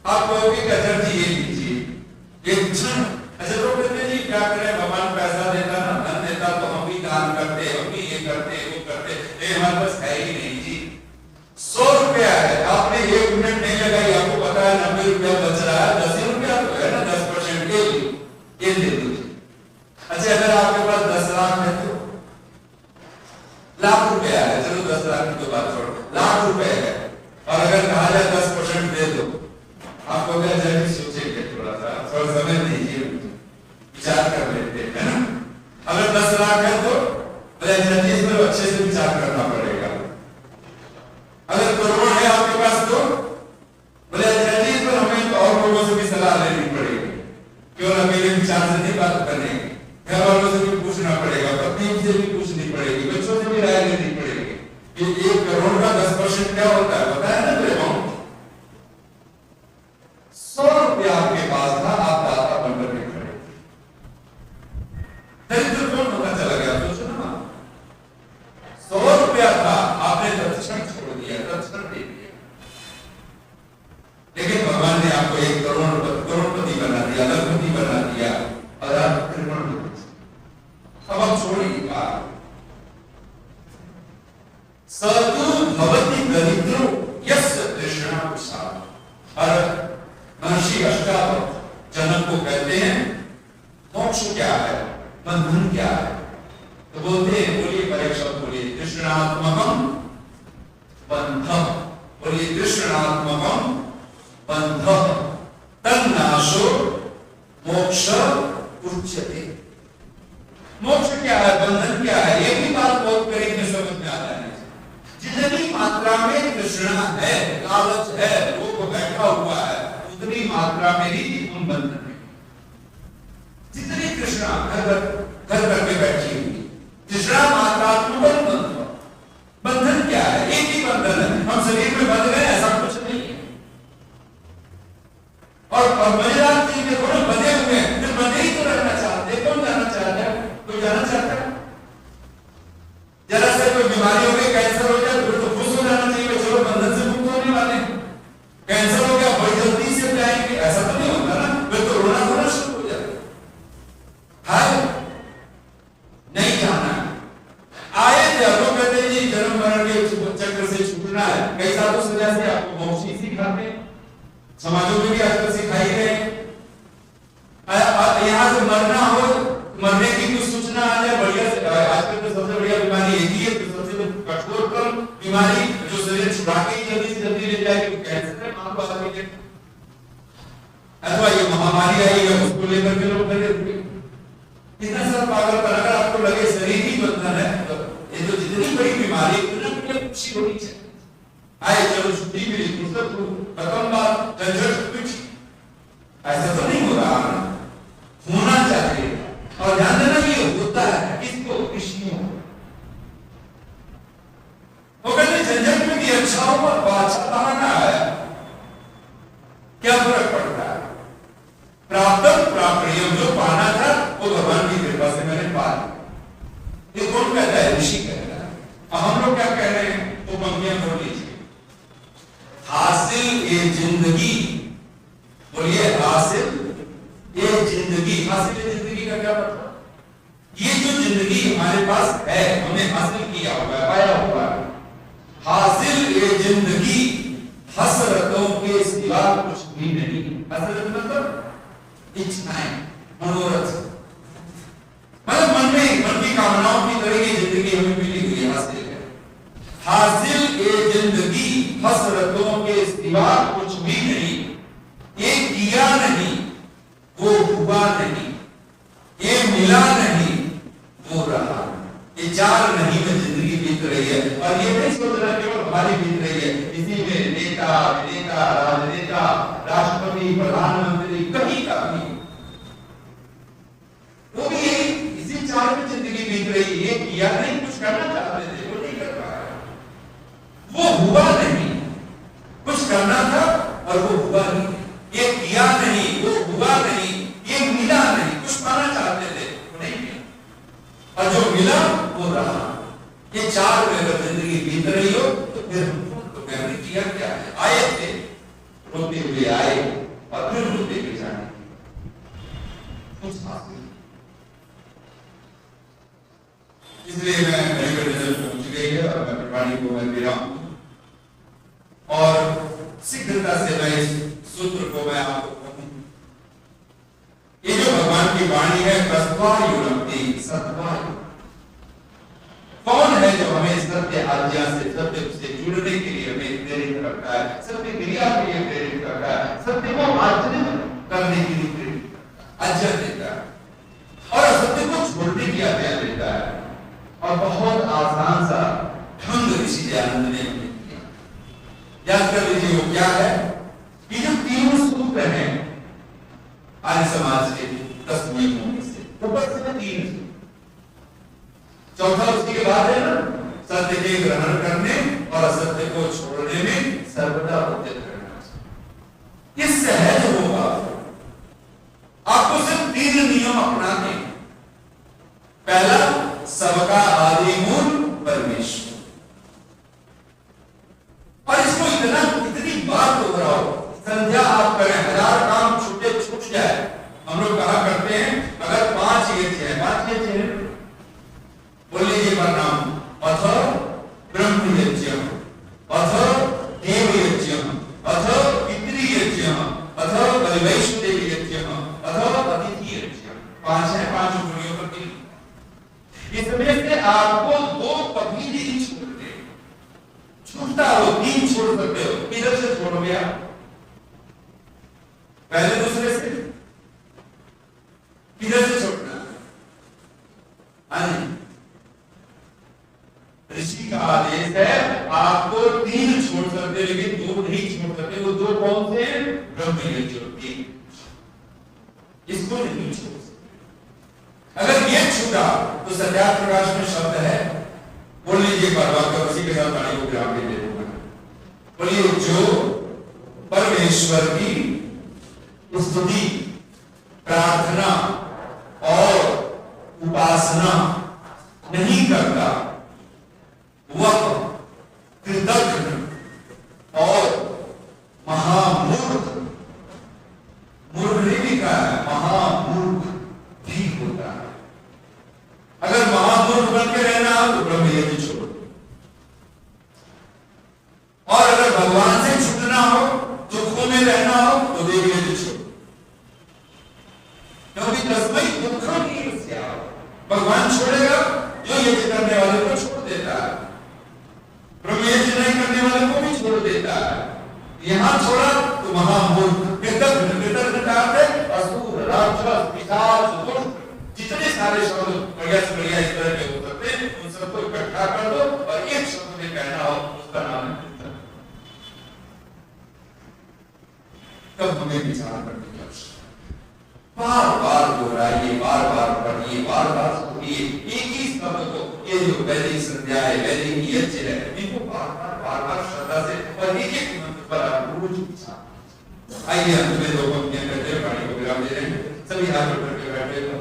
आप कहोगे कि अजर जी ये लीजिए, ये क्षण। अच्छा लोग कहते हैं जी क्या करें, भगवान पैसा देता ना, धन देता तो हम भी दान करते, हम भी ये करते वो करते, ये हमारे पास है ही नहीं जी। 100 रुपया है, आपने 1 मिनट नहीं लगाई, आपको पता है 90 रुपया बच रहा है, 10 रुपया तो है ना, 10% के लिए ये दे दीजिए। अच्छा अगर आपके पास 10 लाख है तो लाख रुपया है, चलो 10 लाख की तो बात छोड़ो, लाख रुपए है, और अगर कहा जाए 10% दे दो, आपको क्या जल्दी सोचेंगे, थोड़ा समय दीजिए, विचार कर लेते हैं ना। अगर 10 लाख है तो इस पर अच्छे से विचार करना पड़ेगा। अगर करोड़ है आपके पास तो बोले इस पर हमें और लोगों से भी सलाह लेनी पड़ेगी, केवल अकेले विचार से नहीं बात करने, घर वालों से भी पूछना पड़ेगा, पत्नी से भी पूछनी पड़ेगी, बच्चों से भी राय लेनी पड़ेगी कि 1 करोड़ का 10% क्या होता है, पता है ना? तो अमाउंट 100 रुपया आपके पास था, आप दाता बनकर के खड़े। दरिद्र कौन होता चला गया? सोचो ना, 100 रुपया था, आपने दक्षिण छोड़ दिया, दक्षिण दे दिया, लेकिन भगवान ने आपको 1 करोड़पति बना दिया, लखपति बना दिया, और आप त्रिकोण। अब आप छोड़िए बात। सतु भवति दरिद्रो यस्य तृष्णा विशाला। और महर्षि अष्टावक्र जनक को कहते हैं मोक्ष क्या है, बंधन क्या है? तो बोलते हैं, बोलिए परीक्षक बोलिए, तृष्णात्मकम बंधम, बोलिए तृष्णात्मकम बंधम तन्नाशो मोक्ष उच्यते। मोक्ष क्या है, बंधन क्या है? ये भी बात बहुत करीब में समझ में आता है। जितनी मात्रा में तृष्णा है, लालच है, वो बैठा हुआ है, उतनी मात्रा में ही हम बंधन है। जितनी तृष्णा घर करके बैठी हुई, तृष्णा मात्रात्मक बंधन। बंधन क्या है? एक ही बंधन है, हम शरीर में बंध गए, ऐसा कुछ नहीं है। और मजेदार चीज देखो ना, बंधे हुए हैं, फिर बंधे ही तो रहना चाहते। कौन जाना चाहता है? कोई जाना चाहता है? जरा से कोई बीमारी हो गई, कैंसर हो जाए, तो खुश हो जाना चाहिए, चलो बंधन से मुक्त होने वाले। कैंसर हो गया, बड़ी जल्दी से जाएंगे, ऐसा तो नहीं होता ना, फिर तो रोना धोना शुरू हो जाता है। नहीं जाना आए थे, लोग कहते हैं जी जन्म मरण के चक्र से छूटना है। कई साधु सन्यासी आपको मोक्ष ही सिखाते हैं, समाजों में भी आजकल सिखाई गए। यहाँ से मरना हो, मरने की कुछ सूचना आ जाए, बढ़िया से आजकल तो सबसे बढ़िया बीमारी एक ही है, तो सबसे कठोरतम बीमारी जो शरीर छुड़ा के जल्दी से जल्दी ले जाएगी, कैंसर है। मान लो आदमी के अथवा ये महामारी आई है, उसको लेकर के लोग डरे हुए। इतना सारा पागलपन, अगर आपको लगे शरीर ही बंधन है, तो ये तो जितनी बड़ी बीमारी उतनी खुशी होनी चाहिए। आए चलो छुट्टी मिली, फुर्सत हो, खत्म बात, झंझट कुछ ऐसा तो नहीं हो रहा, होना चाहिए। और ध्यान देना ये होता है किसको? ऋषियों। वो कहते झंझट में भी अच्छा हो, अच्छा बहाना है, क्या फर्क पड़ता है? प्राप्त प्राप्त जो पाना था वो भगवान की कृपा से लोग क्या कह रहे हैं वो पंक्तियां पढ़ लीजिए। हासिल ये जिंदगी, बोलिए हासिल ये जिंदगी। हासिल ये जिंदगी का क्या मतलब? ये जो जिंदगी हमारे पास है, हमने हासिल किया हुआ है, पाया हुआ है। हासिल ये जिंदगी हसरतों के सिवा कुछ भी नहीं। हसरत मतलब इच्छाएं, मनोरथ, मतलब मन की कामनाओं की तरह की जिंदगी हमें मिली हुई है, हासिल है। हासिल ये जिंदगी हसरतों के सिवा कुछ भी नहीं। ये किया नहीं, वो हुआ नहीं, ये मिला नहीं, वो रहा। ये चार नहीं में जिंदगी बीत रही है। और ये नहीं सोच रहा केवल हमारी बीत रही है, इसी में नेता, विनेता, राजनेता, राष्ट्रपति, प्रधानमंत्री, कहीं का भी वो भी इसी चार में जिंदगी बीत रही है। ये किया नहीं, कुछ करना चाहते थे, वो नहीं कर पाया। वो हुआ नहीं, कुछ करना था और वो हुआ नहीं। ये किया नहीं, वो हुआ नहीं, ये मिला नहीं, कुछ पाना चाहते थे, वो नहीं मिला, और जो मिला वो रहा। ये चार में अगर जिंदगी बीत रही हो तो फिर हमने किया क्या? आए थे, रोते हुए आए और फिर रोते हुए जाने, कुछ हासिल। इसलिए मैं मेरे नजर पहुंच गई है और मैं प्रणाली को मैं दे रहा हूं, और शीघ्रता से मैं इस सूत्र को मैं आपको कहूं। ये जो भगवान की वाणी है, कस्त्वायुनक्ति, सत्वायु। कौन है जो हमें सत्य आज्ञा से, सत्य से जुड़ने के लिए हमें प्रेरित करता है, सत्य क्रिया के लिए प्रेरित करता है, सत्य को आचरित करने के लिए प्रेरित करता है, आज्ञा देता है, और असत्य को छोड़ने की आज्ञा देता है। और बहुत आसान सा ढंग ऋषि दयानंद ने हमें किया। याद कर लीजिए वो क्या है? ये जो तीनों सूत्र हैं आर्य समाज के 10 नियमों में से, ऊपर से 3, चौथा उसी के बाद है ना, सत्य के ग्रहण करने और असत्य को छोड़ने में सर्वदा उद्यत करना। ये सहज होगा, आपको सिर्फ 3 नियम अपनाने। पहला, सबका आदि मूल परमेश्वर, और इसको इतनी बार दोहराओ, संध्या आप करें, 1000 काम छूट जाए। हम लोग कहा करते हैं अगर 5 यज्ञ है, 5 यज्ञ है, बोल लीजिए परिणाम, अथ ब्रह्म यज्ञ, अथ देव यज्ञ, अथ पितृयज्ञ, अथ बलिवैष्णव यज्ञ, अथ अतिथि यज्ञ। 5 है, 5 उंगलियों पर 3। इसमें से आपको 2 कभी नहीं छोड़ते, छूटता हो 3 छोड़ सकते हो। किधर से छोड़ोगे आप? पहले दूसरे से, किधर से छोड़ना? ऋषि का आदेश है आपको 3 छोड़ सकते, लेकिन 2 नहीं छोड़ सकते। वो 2 कौन से? ब्रह्म यज्ञ, इसको नहीं छोड़ सकते। अगर ये छूटा तो सत्यार्थ प्रकाश में शब्द है, बोल लीजिए बात कर, उसी के साथ वाणी को विराम भी दे दूंगा। बोलिए, जो परमेश्वर की स्तुति, प्रार्थना और उपासना नहीं करता, वह कृतघ्न और महामूर्ख, मूर्ख नहीं लिखा है, महामूर्ख भी होता है। अगर महामूर्ख बन के रहना हो तो ब्रह्म यज्ञ छोड़ो, और अगर भगवान से छूटना हो, दुखों में रहना हो तो देव यज्ञ छोड़ो, क्योंकि तस्मै दुखम ईर्ष्या, भगवान छोड़ेगा जो यज्ञ करने वाले को छोड़ देता है, ब्रह्म यज्ञ नहीं करने वाले को भी छोड़ देता है। यहां छोड़ा तो महामूर्ख, कृतज्ञता है, असुर, राक्षस, पिशाच, दुष्ट, जितने सारे शब्द बढ़िया से बढ़िया इस तरह के हो सकते हैं, उन सबको इकट्ठा कर दो और एक शब्द में कहना हो, उसका नाम है कृतज्ञ। तब हमें विचार करने की आवश्यकता, बार बार दोहराइए, बार बार पढ़िए, बार बार सुनिए एक ही शब्द को। ये जो वैदिक संध्या है, वैदिक यज्ञ है, इनको बार बार श्रद्धा से और एक मंत्र पर आप रोज विचार। आइए हम तुम्हें 2 पंक्तियां करते हैं, वाणी को विराम दे रहे हैं, सभी हाथ ऊपर करके बैठे हो।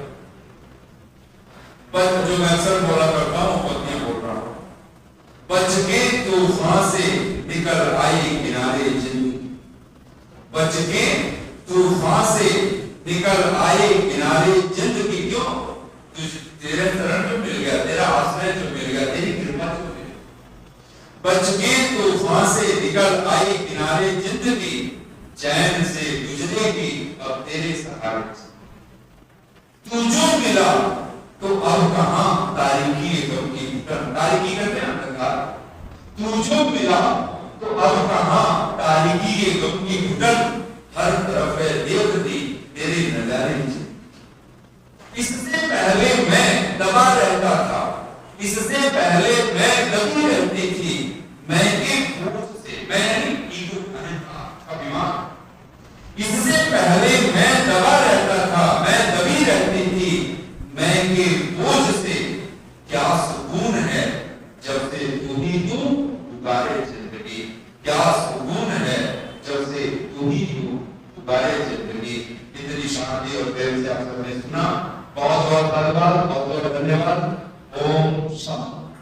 बस जो मैं अक्सर बोला करता हूँ पंक्तियां बोल रहा हूँ, बस के तूफान से निकल आई किनारे जिंदगी, बच के तूफान से निकल आई किनारे जिंदगी। क्यों? तेरे शरण जो मिल गया, तेरा आश्रय जो मिल गया, तेरी कृपा जो मिल गई। बच के तूफान से निकल आई किनारे जिंदगी, चैन से गुजरेगी अब तेरे सहारे से। तू जो मिला तो अब कहां तारीकी गम की घुटन, तारीकी कहते हैं अंधकार। तू जो मिला तो अब कहां तारीकी के गम की घुटन, हर तरफ है देखती तेरे नजारे। इससे पहले मैं दबा रहता था, इससे पहले मैं दबी रहती थी, मैं एक होश से, मैं ईगो अभिमान, इससे पहले मैं दबा रहता था, मैं दबी रहती थी, मैं के बोझ से क्या सुकून है जब से तू ही तू पुकारे जिंदगी, क्या सुकून है जब से तू ही तू पुकारे जिंदगी। इतनी शांति और प्रेम से आप सबने सुना, बहुत बहुत धन्यवाद।